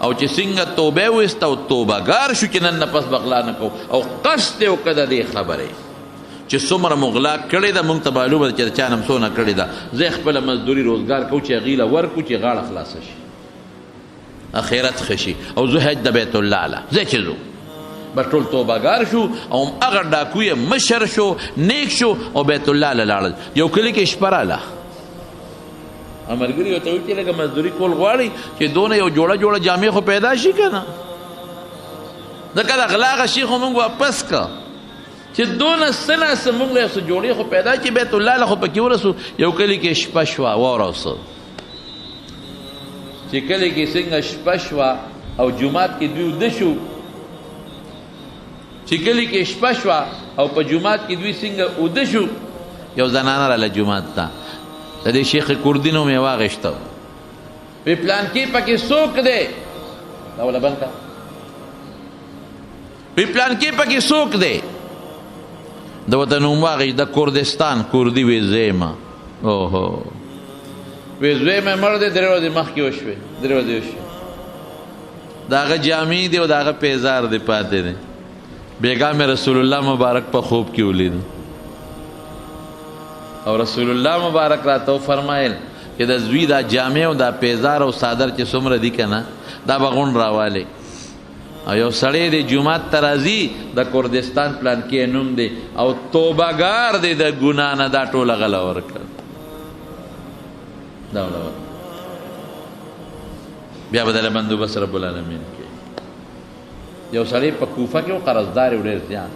او چې څنګه توبه یې وایسته او توبهګار شو چې نن نه پس به غلا نه کوو او قصد یې وکړه د دې خبرې چې څومره مو غلا کړې ده مونږ ته معلومه ده چې د چا نه څونه کړې ده زه خپله مزدوري روزګار کوو چې هغې له ورکړو چې غاړه خلاصه شي اخرت ښه شي او زه حج د بیت الله له زه چې ځو بس ټول توبهګار شو او هغه ډاکو یې مشر شو نیک شو او بیت الله له لاړل یو کلي کې شپه راله ملګري ورته وایي چې لږه مزدوري کول غواړي چې دونه یو جوړه جوړه جامې خو پیدا شي که نه ځکه د غلا هغه شي خو مونږ واپس که چې دونه څه نه څه مونږ له څه جوړې خو پیدا چې بیت الله له خو پکې ورسو یو کلي کې شپه شوه واوره څه چې کلي کې څنګه شپه شوه او جومات کې دوی وده شو چې کلي کې شپه شوه او په جومات کې دوی څنګه وده شو یو زنانه راله جومات ته د دې شیخ کردي نوم یې واغېسته وی پلان کې پکې څوک دی دا وله بند کړه وی پلان کې پکې څوک دی د ورته نوم واغېست د کردستان کردي وی زه یم اوهو وی زوی مې مړ دی 3 ورځې مخکې وشوې 3 ورځې وشوې د هغه جامې دی او د هغه پیزار دی پاتې دی بیګا مې رسول الله مبارک په خوب کې ولید او رسول الله مبارک راته فرمایل چې د زوی دا جامې او دا پیزار او صادر چې څومره دي که نه دا به غونډ راوالی او یو سړی دی جومات ته راځي د کردستان پلان کې نوم دی او توبهګار دی د ګناه نه دا ټوله غله ورکړه دا وله بیا به دله بندوبست رب العالمین کې یو سړی په کوفه کې و قرضدار یې ډېر زیات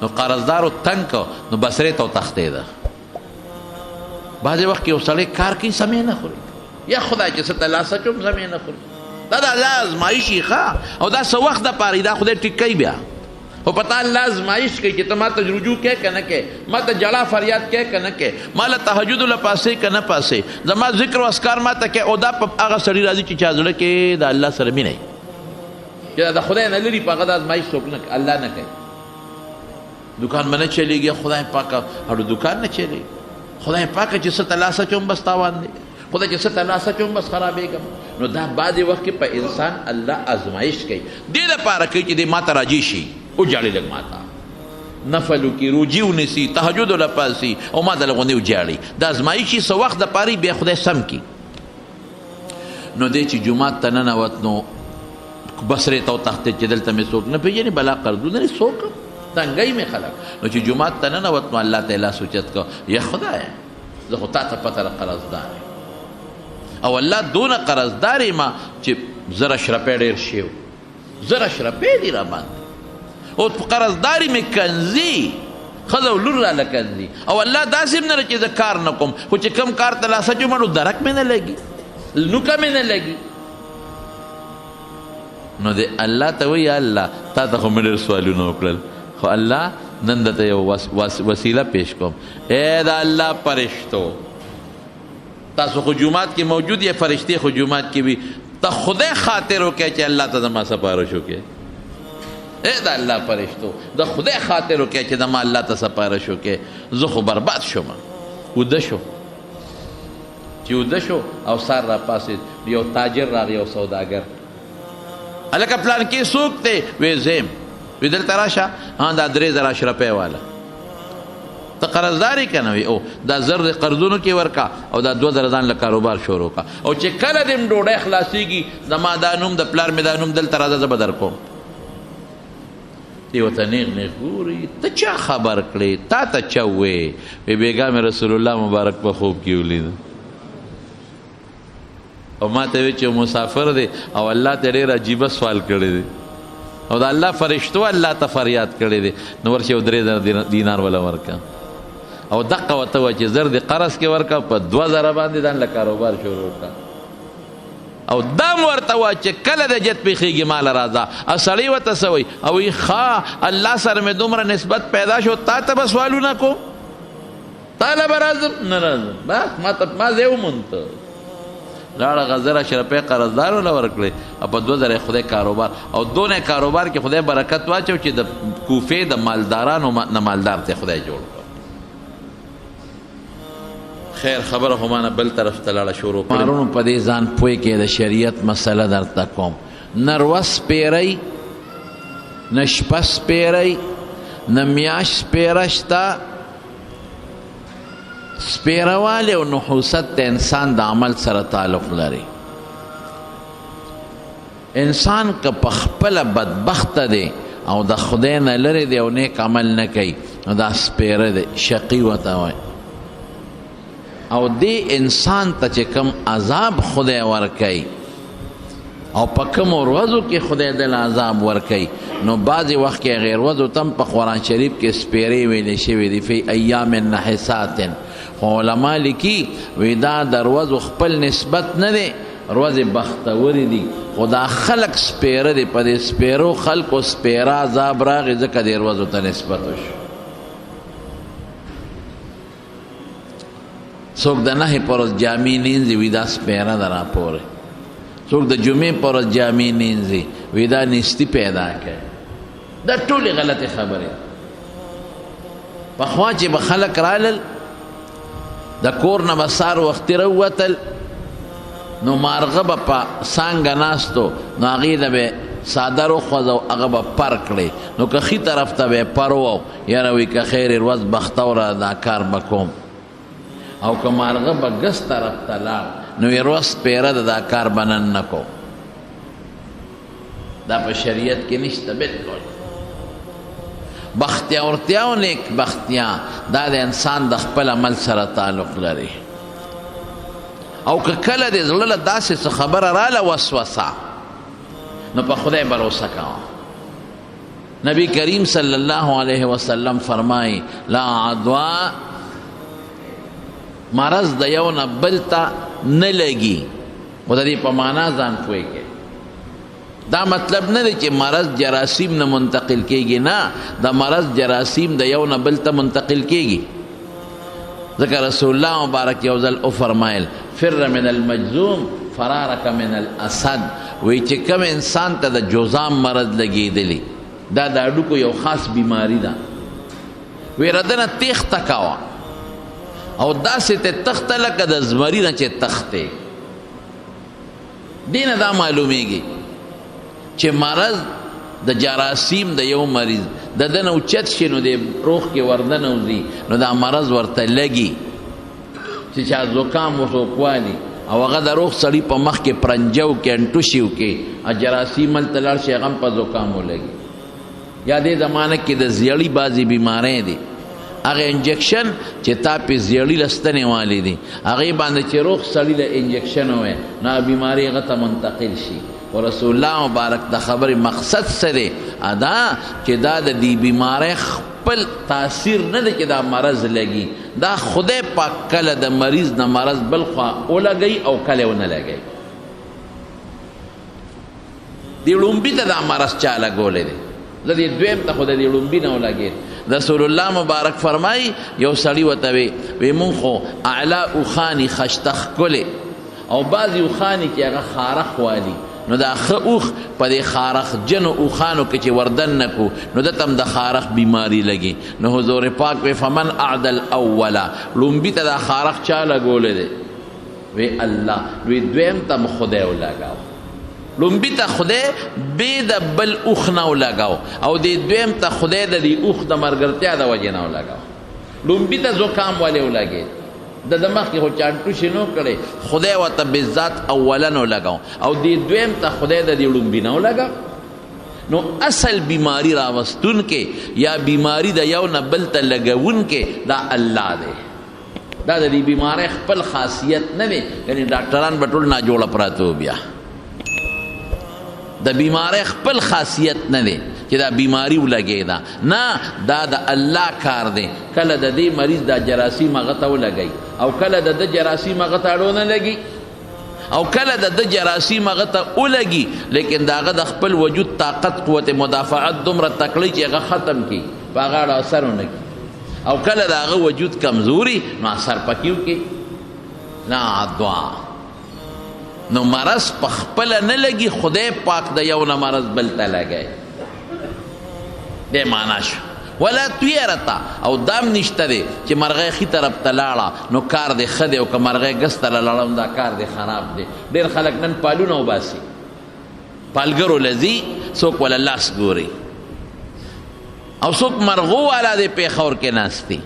نو قرضدارو تنګ کو نو بصرې ته وتښتېده بعضې وخت کې یو سړی کار کوي سمې نه خوري یا خدای چې څه ته لاس اچوم سمې نه خوري دا د الله ازمایش یې ښه او دا څه وخت دپاره دا خدای ټیک کوي بیا خو په تا الله ازمایش کوي چې ته ما ته رجوع کوې که نه کوې ما ته جړا فریاد کوې که نه کوې ما له تهجدو له پاسې که نه پاسې زما ذکر و اسکار ما ته کوې او دا په هغه سړي راځي چې چا زړه کې د الله سره مینه وي چې د خدای نه لري په هغه د ازمایش څوک نه الله نه کوي دکان به نه چلېږي خدای پاکه اړو دکان نه چلېږي خدای پاکه چې څه ته لاس اچوم بس تاوان دی خدای چې څه ته لاس اچوم بس خرابېږم نو دا بعضې وخت کې په انسان الله ازمایش کوي دې لپاره کوي چې دې ما ته راجي شي وجاړي لږ ما ته نفل وکړي روجي ونیسي تهجد له پاسي او ما ته لږ غوندې وجاړي د ازمایشي څه وخت دپاره بیا خدای سم کړي نو دی چې جومات ته ننوت نو بصرې ته وتښتېد چې دلته مې څوک نه پېژني بلا قرضونه څوک تنګی مې خلک نو چې جومات ته ننوت نو الله ته یې لاس اوچت کړه یا خدایه زه خو تا ته پته ده قرضدار او الله دونه قرضدار یم چې 1000 شرپۍ ډېر شوي 1000 شرپۍ دي را باندې او قرضداري مې کنځي ښځه او لور راله کنځي او الله داسې هم نه ده چې زه کار نه کوم خو چې کوم کار ته لاسه چوم نو درک مې نه لګي نوکه مې نه لګي نو د الله ته وایي یا الله تا ته خو مې ډېر سوالونه وکړل خو الله نن درته یو وسیله پیش کوم ای د الله فرشتو تاسو خو جومات کې موجود یې فرشتې خو جومات کې وي ته خدای خاطر وکړې چې الله ته زما سپارش وکړې ای د الله فرشتو د خدای خاطر وکړې چې زما الله ته سپارش وکړې زه خو برباد شوم اوده شو چې اوده شو او سار را پاسېد یو تاجر راغی یو سوداګر هلکه پلان کې څوک دی وی زیم وی دلته راشه دا 3000 اشرفۍ والا ته قرضداري که نه وي او دا 1000 قرضونو کې ورکا او دا 2000 ځان له کاروبار شروع کا او چې کله دې ډوډۍ خلاصېږي زما دا نوم د پلار مې دا نوم دلته راځه زه به در کوم دی ورته نیغ نیغ ګوري ته چا خبر کړې تا ته چا ووې وی بېګا مې رسول الله مبارک په خوب کې ولید او ما ته وی چې مسافر دی او الله ته ډېر عجیبه سوال کړی دی او د الله فرشتو الله ته فریاد کړی دی نو ورشي یو 3000 دینار ولا ورکا او دقه ورته وایي چې 1000 د قرض کې ورکا په 2000 باندې ځان له کاروبار شروع کړه او دام ورته وایي چې کله د جت پیښېږي مال راځه او سړی ورته څه وایي او وایي ښه الله سره مې دومره نسبت پیدا شو تا ته به سوالونه کوم تا له به راځم نه راځم بس ما زه یې ومونته لاړه غزر اشرفۍ قرضدارو له ورکړې او په 2000 خدای کاروبار او دونه کاروبار کې خدای برکت واچو چې د کوفې د مالدارانو نه مالدار ته خدای جوړ کړ خیر خبره خو مانه بل طرف ته لاړه شروع کړه مارونو په دې ځان پوه کې د شریعت مسله درته کوم نه روه سپېری نه شپه سپېری نه میاشت سپېره شته سپیروالی او نحوست د انسان د عمل سره تعلق لري انسان که په خپله بدبخته دی او د خدای نه لرې دی او نیک عمل نه کوي نو دا سپیره دی شقي ورته وایي او دې انسان ته چې کوم عذاب خدای ورکوي او په کومو ورځو کې خدای دل عذاب ورکوي نو بعضې وخت کې هغې ورځو ته هم په قرآن شریف کې سپیرې ویلې شوي دي فی ایام نحسات خو علما لیکي وی دا د ورځو خپل نسبت نه دی ورځې بختورې دي خو دا خلک سپیره دی په دې سپیرو خلکو سپیره عذاب راغی ځکه دې ورځو ته نسبت وشو څوک د نهې په ورځ جامې نینځي وي دا سپیره ده راپورې څوک د جمعې په ورځ جامې نینځي وي دا نیستي پیدا کوي دا ټولې غلطې خبرې پخوا چې به خلک رالل د کور نه به سار وختي راووتل نو مارغه به په څانګه ناستو نو هغې ته به څادر وخوځه او هغه به پر کړې نو که ښي طرف ته به یې پر وو یاره وي که خیر ورځ بختوره دا کار به کوم او که مارغه به ګس طرف ته لاړ نو یې ورځ سپیره ده دا کار به نن نه کو دا په شریعت کې نشته بلکل بختیا ورتیا او نیک بختیا دا د انسان د خپل عمل سره تعلق لري او که کله د زړه له داسې څه خبره راله وسوسه نو په خدای بروسه کوه نبی کریم صلی الله علیه وسلم فرمایي لا عدوا مرض د یو نه بل ته نه لګي خو د دې په معنا ځان پوهېږي دا مطلب نه دی چې مرض جراثیم نه منتقل کېږي نه دا مرض جراثیم د یو نه بل ته منتقل کېږي ځکه رسول الله مبارک یو ځل وفرمایل فر من المجذوم فرارک من الاسد وی چې کوم انسان ته د جذام مرض لګېدلی دا د هډوکو یو خاص بیماری ده وی ردنه تیښته کوه او داسې ته تخته لکه د زمري نه چې تختې دې نه دا معلومیږي چې مرض د جراثیم د یو مریض د ده نه اوچت شي نو د روح کې وردنوځي نو دا مرض ورته لګي چې چا زکام وسوکوالي او هغه د روغ سړي په مخ کې پرنجو کې انټوشي وکړي جراثیم هلته لاړ شي هغه هم په زکام ولګي یا دې زمانه کې د زیړي بعضې بیمارۍ دي هغه انجکشن چې تا پې زیړي لستنې والي دي هغې باندې چې روغ سړي له انجکشن ووایي نو بیماري هغه ته منتقل شي ورسول الله مبارک د خبرې مقصد څه دی ادا چې دا د دې بیماری خپل تاثیر نه دی چې دا مرض لګي دا خدای پاک کله د مریض نه مرض بل خوا ولګي او کله ونه لګي دی لومبي ته دا مرض چا لګولی دی زه دې دویم ته خو د دې لومبي نه ولګېد رسول الله مبارک فرمایي یو سړي ورته وی مونږ خو اعلی اوښاني خشته ښکلې او بعضې اوښاني چې هغه خارخ والي نو دا ښه اوښ په دې خارخ جنو اوښانو کې چې وردن نه کو نو دته هم د خارخ بیماري لګي نو حضور پاک وی فمن اعدل اوله لومبي ته دا خارخ چا لګولی دی وی الله وی دویم ته م خدای ولګاو لومبي ته خدای بې د بل اوښ نه ولګاو او دې دویم ته خدای د دې اوښ د ملګرتیا د وجې نه ولګاو لومبي ته زکام ولې ولګېد د مخکې خو چانټوشې نو کړی خدای ورته بذات اولا نه ولګاو او دې دویم ته خدای د دې لومبي نه ولګاو نو اصل بیماری راوستونکې یا بیماری د یو نه بل ته لګونکې دا الله دی دا د دې بیماری خپل خاصیت نه دی یعنې ډاکټران به ټول ناجوړه پراته و بیا د بیماری خپل خاصیت نه دی چې دا بیماری ولګېده نه دا د الله کار دی کله د دې مریض دا جراثیم هغه ته ولګوي او کله د ده جراثیم هغه ته اړو نه لګي او کله د ده جراثیم هغه ته ولګي لیکن د هغه د خپل وجود طاقت قوت مدافعت دومره تکړی چې هغه ختم کړي په هغه اړه اثر ونه کړي او کله د هغه وجود کمزوري نو اثر پکې وکړي نه دعا نو مرض په خپله نه لګي خدای پاک د یو نه مرض بل ته لګی دې معنا شو ولا طیرته او دام نشته دی چې مرغۍ ښي طرف ته لاړه نو کار دی ښه دی او که مرغۍ ګس ته لاړه دا کار دی خراب دی ډېر خلک نن پالونه وباسي پالګرو لځي څوک ولا لاس ګوري او څوک مرغو والا دی پیښور کې ناست دی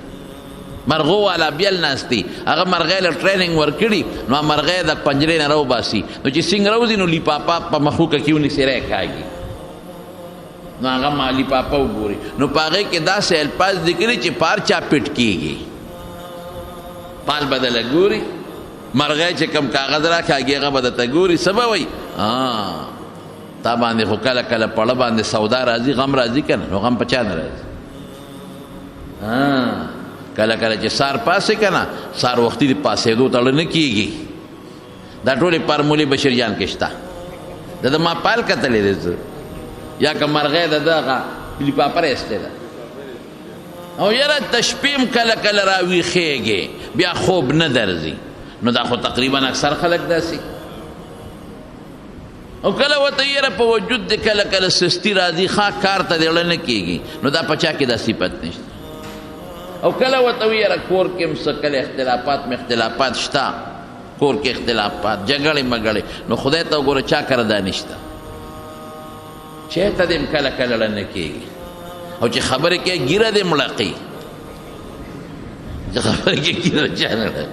مرغو والا بیل ناستی هغه مرغۍ له ټریننګ ورکړي نو مرغۍ د پنجرې نه راوباسي نو چې څنګه راوځي نو لیپاپا په مخوکه کې ونیسي کاږي نو هغه ما لیپاپا وګوري نو په هغې کې داسې الفاظ ذکري چې پار چا پټ کېږي پال به دله ګوري مرغۍ چې کم کاغذ راکاږي هغه به درته ګوري څه به وایي تا باندې خو کله کله پړه باندې سودا راځي غم راځي که نه نو غم په چا نه راځي کله کله چې سار پاسې که نه سار وختي د پاسېدو تړه نه کېږي دا ټولې فارمولې بشیر جان کې شته د ما پال کتلی دی زه یا که مرغۍ د دغه لیپاپر ایستی ده او یاره د شپې م کله کله راویښېږې بیا خوب نه درځي نو دا خو تقریبا اکثر خلک داسې او کله ورته یاره په وجود د کله کله سستی راځي ښه کار ته د اړه نه کېږي نو دا په چا کې دا صفت نشته او کله ورته وي یاره کور کې م څه کله اختلافات شته کور کې اختلافات جګړې مګړې نو خدای ته وګوره چا کره دا نشته چېرته دې م کله کله اړه نه کېږي او چې خبرې کوي ګیره دې مړقي چې خبرې کوي ګیره چا نه ړقي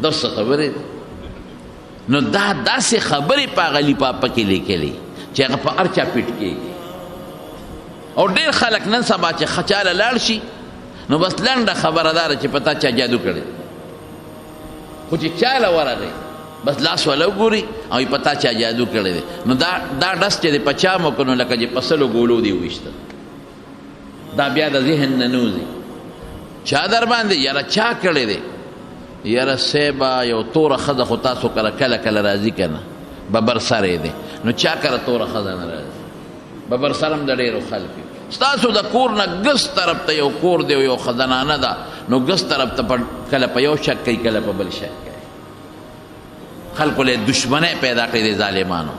دا څه خبرې نو دا داسې خبرې په هغه لیپاپه کې لیکلي چې هغه په هر چا پټ کېږي او ډېر خلک نن سبا چې چاله لاړ شي نو بس لنډه خبره داره چې په تا چا جادو کړی خو چې چاله ورغی بس لاس وله وګوري او په تا چا جادو کړی دی نو دا ډس چې دی په چا مو که نو لکه چې په سلو ګولو دی وویشته دا بیا د ذهن نه نوځي چا در باندې یاره چا کړی دی یاره صیبه یو توره ښځه خو تاسو کله کله کله راځي که نه ببر سری دی نو چا کره توره ښځه نه راځي ببر سرم د ډېرو خلکو ستاسو د کور نه ګس طرف ته یو کور دی یو خزنانه ده نو ګس طرف ته کله په یو شک کوي کله په بل شک کوي خلکو له دشمنۍ پیدا کړي د ظالمانو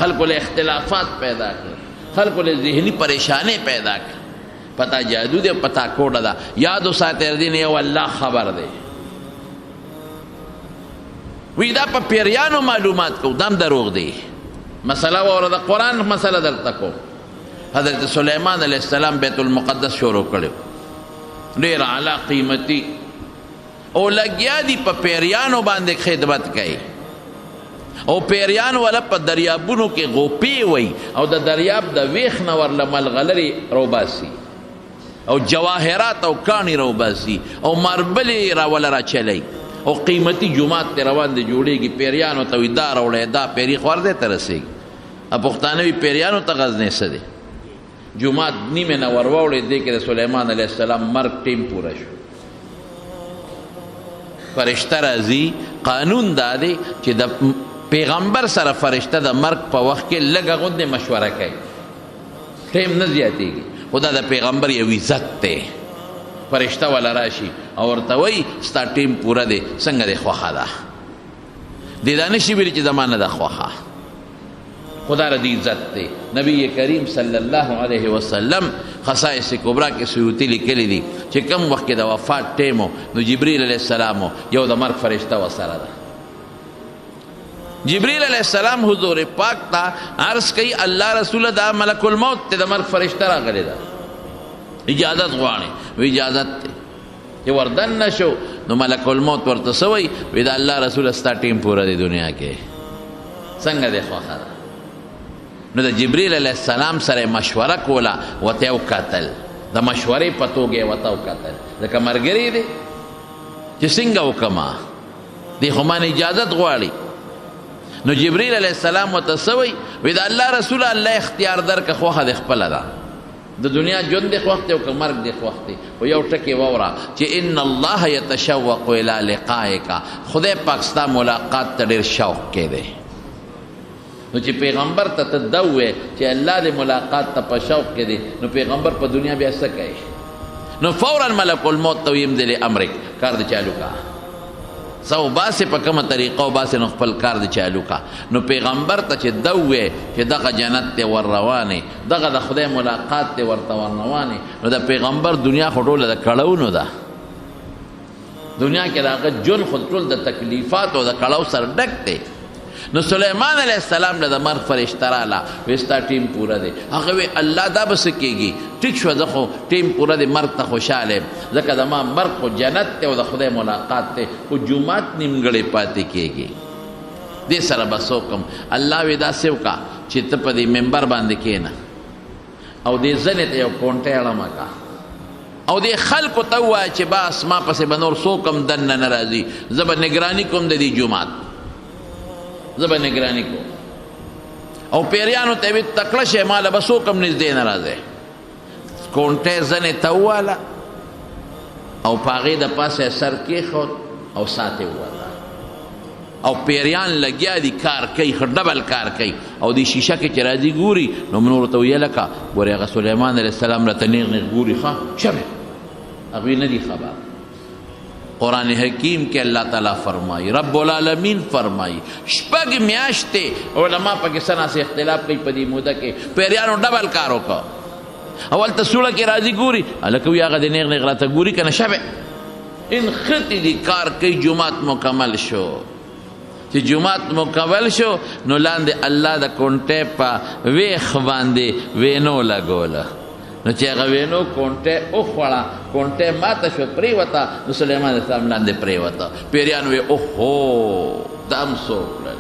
خلکو له اختلافات پیدا کړي خلکو له ذهني پریشانۍ پیدا کړي پتا جادو دی پتا کوډه ده یاد وساتئ دین یو الله خبر دی وی دا په پیریانو معلومات کو دم دروغ دی مسئله واوره د قرآن مسئله درته کو حضرت سلیمان علیہ السلام بیت المقدس شروع کړو ډېر اعلی قیمتي او لګیا دي په پیریانو باندې خدمت کوي او پیریان ولا په دریابونو کې غوپې وي او د دریاب د ویښ نه ورله ملغلرې روباسي او جواهرات او کاڼي روباسي او ماربلې راوله راچلی او قیمتي جومات ته روان دی جوړېږي پیریانو ته وي دا راوړی دا پیري خوار دی ته رسېږي پښتانه پیریانو ته غزنې څه دی جمعات نیمه نه ور واوړې دې کې د سلیمان علیه السلام مرګ ټیم پوره شو فرشته راځي قانون دا دی چې د پیغمبر سره فرشته د مرګ په وخت کې لږه غوندې مشوره کوي ټیم نه زیاتېږي خو دا د پیغمبر یو عزت دی فرشته والا راشي او ورته وایي ستا ټیم پوره دی څنګه دی خوښه ده دې دا نشي ویلي چې زما نه ده خوښه خدا را دی عزت دی نبی کریم صلی الله علیه وسلم خصائص کبرا کې سیوطي لیکلی دي چې کم وخت کې د وفات ټیم نو جبریل علیه السلام یو د مرګ فرشته ورسره ده جبریل علیہ السلام حضور پاک تا عرض کئی اللہ رسول دا ملک الموت تے دا مرگ فرشتہ را گلے دا اجازت غوانے وہ اجازت تے کہ وردن نشو نو ملک الموت ورتسوئی وی دا اللہ رسول استا ٹیم پورا دی دنیا کے سنگ دے خواہ دا نو دا جبریل علیہ السلام سر مشورہ کولا وتیو قتل دا مشورے پتو گے وتیو قتل دا کمرگری دے چی سنگا وکما دی خمان اجازت غوالی نو جبریل علیہ السلام وتسوی وی دا اللہ رسول اللہ اختیار در که خواه د خپل ده د دنیا جون د خوخت او که مرګ د خوخت او یو ټکی وورا چې ان الله يتشوق الى لقائک خدای پاک ستا ملاقات ته ډیر شوق کې دی نو چې پیغمبر ته تدوه چې الله د ملاقات ته په شوق کې دی نو پیغمبر په دنیا بیا څه کوي نو فورا ملک الموت تو يمدل امرک کار د چالو کا سو باسه په کومه طریقه او باسه نو خپل کار د چالو کا نو پیغمبر ته چې دوه چې دغه جنت ته ور روانه دغه د خدای ملاقات ته ورته ور روانه نو د پیغمبر دنیا خټوله د کړهونو ده دنیا کې راغ جون خټول د تکلیفات او د کړهو سر ډک دی نو سلیمان علیہ السلام له د مرګ فرشته رااله وستا ټیم پوره دی هغه وی الله دا بس کېږي ټیک شو زه خو ټیم پوره دی مرګ ته خوشاله ځکه زما مرګ خو جنت ته او د خدای ملاقات ته خو جومات نیمګړی پاتې کېږي دې سره بس وکم الله وی داسې وکړه چې ته په دې منبر باندې کښېنه او دې زنې ته یو کونټۍ اړمه کا او دې خلکو ته ووایه چې بس ما پسې به نور څوک هم دننه نه راځي زه به نګراني کوم د دې جومات زبا نگرانی کو او پیریانو ته وی تکړه شه مال بسو کم نږدې نه راځي کونټه زنه تواله او پاغې د پاسه سر کې خو او ساته وته او پیریان لګیا دي کار کوي خډبل کار کوي او دی شیشه کې چې راځي ګوري نو منور ته ویل کا ګوري هغه سليمان عليه السلام را تنیغ نه ګوري ښه شبه هغه نه دی خبر قرآن حکیم کے اللہ تعالیٰ فرمائی رب العالمین فرمائی شپږ میاشتې علماء پاکستان سے اختلاف کوي په دې موده کې پیریانو ډبل کار وکړ اول ته سوړه کې راځي ګوري هلکه وي هغه د نیغ نیغ راته ګوري که نه شبه انخطې دي کار کوي جومات مکمل شو چې جومات مکمل شو نو لاندې الله د کونټې په ویښ باندې وینو لګوله نو چې هغه وینو کونټه وخوړه کونټه ماته شو پریوته نو سلیمان علیه السلام لاندې پریوته پیریان وی اوهو دم سوکړل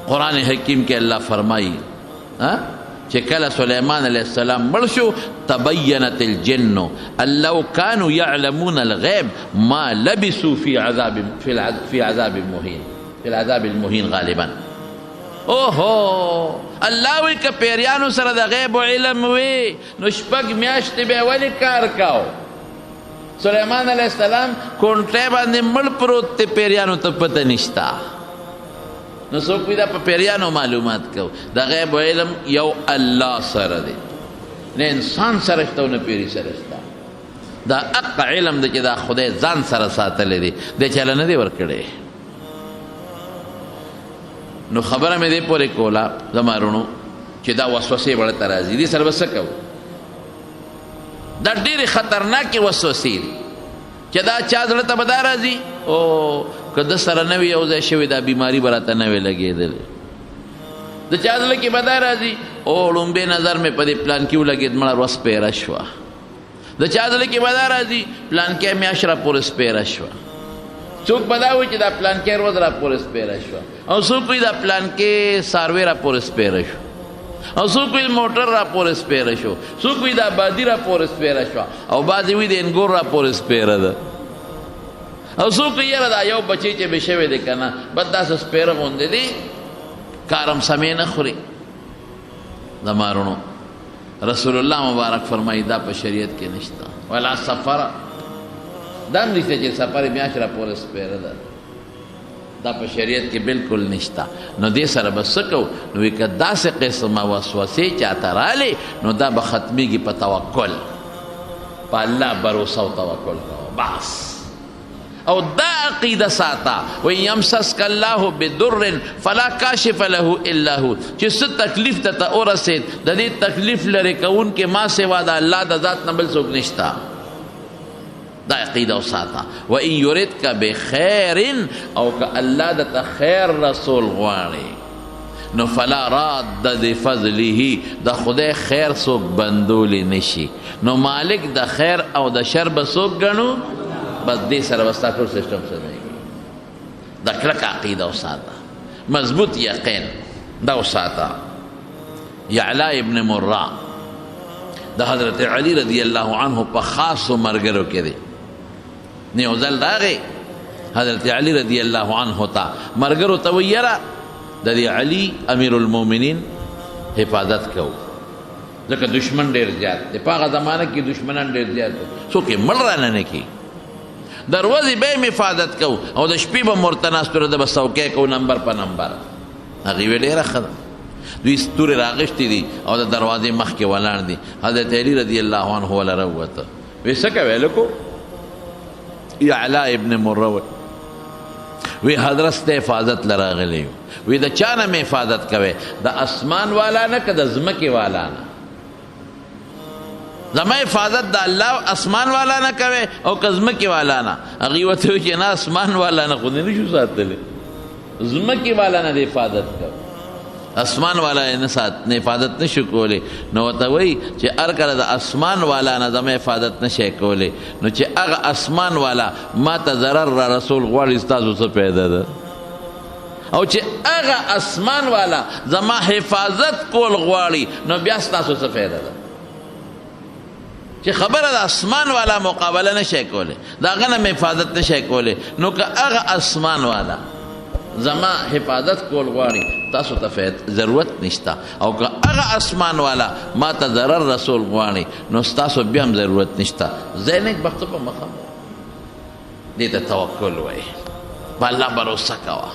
قرآن حکیم کې الله فرمایي چې کله سلیمان علیه السلام مړ شو تبینت الجن ان لو كانوا يعلمون الغیب ما لبثوا في عذاب المهین غالبا اوہو اللہ وی که پیریانو سر دا غیب و علم وی نو شپږ میاشتې به ولی کار کاو سلیمان علیہ السلام کونټې باندې مړ پروت ته پیریانو ته پته نشتا نو څوک وی دا په پیریانو معلومات کو دا غیب و علم یو الله سره دی نه انسان سره شته نه پیری سره شته دا اق علم دی چې دا خدای ځان سره ساتلی دی د چاله نه دی ورکړی نو خبره مې دې پورې کوله زمارونو چې دا وسوسې وړه ته راځي دې سره به څه کوو دا ډېرې خطرناکې وسوسې دي چې دا چا زړه ته به دا راځي او که ده سره نه وي یو ځای شوې دا بیماري به راته نه وې لګېدلې د چا زړه کې به دا راځي او لومبې نظر مې په دې پلان کې ولګېد مړه ورځ سپېره شوه د چا زړه کې به دا راځي پلان کې میاشت را پورې سپېره شوه څوک به دا وایي چې دا پلان کې ورځ را پورې سپېره شوه او څوک وایي دا پلان کې څاروی را پورې سپېره شو او څوک وایي موټر را پورې سپېره شو څوک وایي دا بادي را پورې سپېره شوه او بعضې وایي د انګور را پورې سپېره ده او څوک وایي یاره دا یو بچی چې بې شوی دی که نه بس داسې سپېره غوندې دی کارم سمې نه خوري د مارونو. رسول الله مبارک فرمایي دا په شریعت کې نشته. ولا سفر دا هم نشته چې سفر میاشت را پورې سپېره ده، دا په شریعت کې بالکل نشته. نو دې سره به څه کوو؟ نو وایي که داسې قسمه وسوسې چاته رالې نو دا به ختمېږي په توکل، په الله بروسه او توکل کوو بس. او دا عقیده ساته و یمسسک الله بدر فلا کاشف له الا هو، چې څه تکلیف ته ورسېد د دې تکلیف لرې کوونکې ما سوا د الله د ذات نه بل څوک نشته. دا عقیده وساته. و ان یردک بخیر، او که الله درته خیر رسول غواړي نو فلا راد لفضله، د خدای خیر څوک بندولی نشي. نو مالک د خیر او د شر به څوک ګڼو؟ بس دې سره به ستا ټول سسټم سمېږي. دا کلکه عقیده وساته، مضبوط یقین دا وساته. یعلا ابن مرہ د حضرت علی رضی الله عنه په خاصو ملګرو کې دی. یو ځل راغی حضرت علی رضی الله عنه ته، ملګرو ته وایي یاره د دې علي امیر المؤمنین حفاظت کوو، ځکه دشمن ډېر زیات دی. په هغه زمانه کې دشمنان ډېر زیات دي، څوک یې مړ رانه کړي. د ورځې به یې حفاظت کوو او د شپې به ورته ناست وو، د به څوکۍ کوو نمبر په نمبر. هغې ویې ډېره ښه ده. دوی ستورې راغشتې دي او د دروازې مخکې ولاړ دي. حضرت علی رضی الله عنه وله راووته، وی څه کوې لکو؟ یعلا ابن مرہ وی حضرت ستا حفاظت له راغلی یو. وی د چا نه مې حفاظت کوې؟ د اسمان والا نه که د ځمکې والا نه؟ زما حفاظت د الله اسمان والا نه کوي او که ځمکې والا نه؟ هغې ورته وایي چې نه اسمان والا نه خو دې نه شو ساتلی، ځمکې والا نه د حفاظت کوي، اسمان والا نه حفاظت نشو کولی. نو ورته وایي چې هر کله د اسمان والا نه زما حفاظت نشی کولی، نو چې هغه اسمان والا ما ته ضرر را رسول غواړي ستاسو څه پیدا ده؟ او چې هغه اسمان والا زما حفاظت کول غواړي نو بیا ستاسو څه فایده ده؟ چې خبره د اسمان والا مقابله نشی کولی، د هغه نه مې حفاظت نشی کولی، نو که هغه اسمان والا زما حفاظت کول غواړي تاسو ته ضرورت نشته، او که هغه اسمان والا ما ته ضرر رسول غواړي نو ستاسو بیا هم ضرورت نشته. ځای نیک بخته په مخه دې ته توکل وایي، په الله بروسه کوه.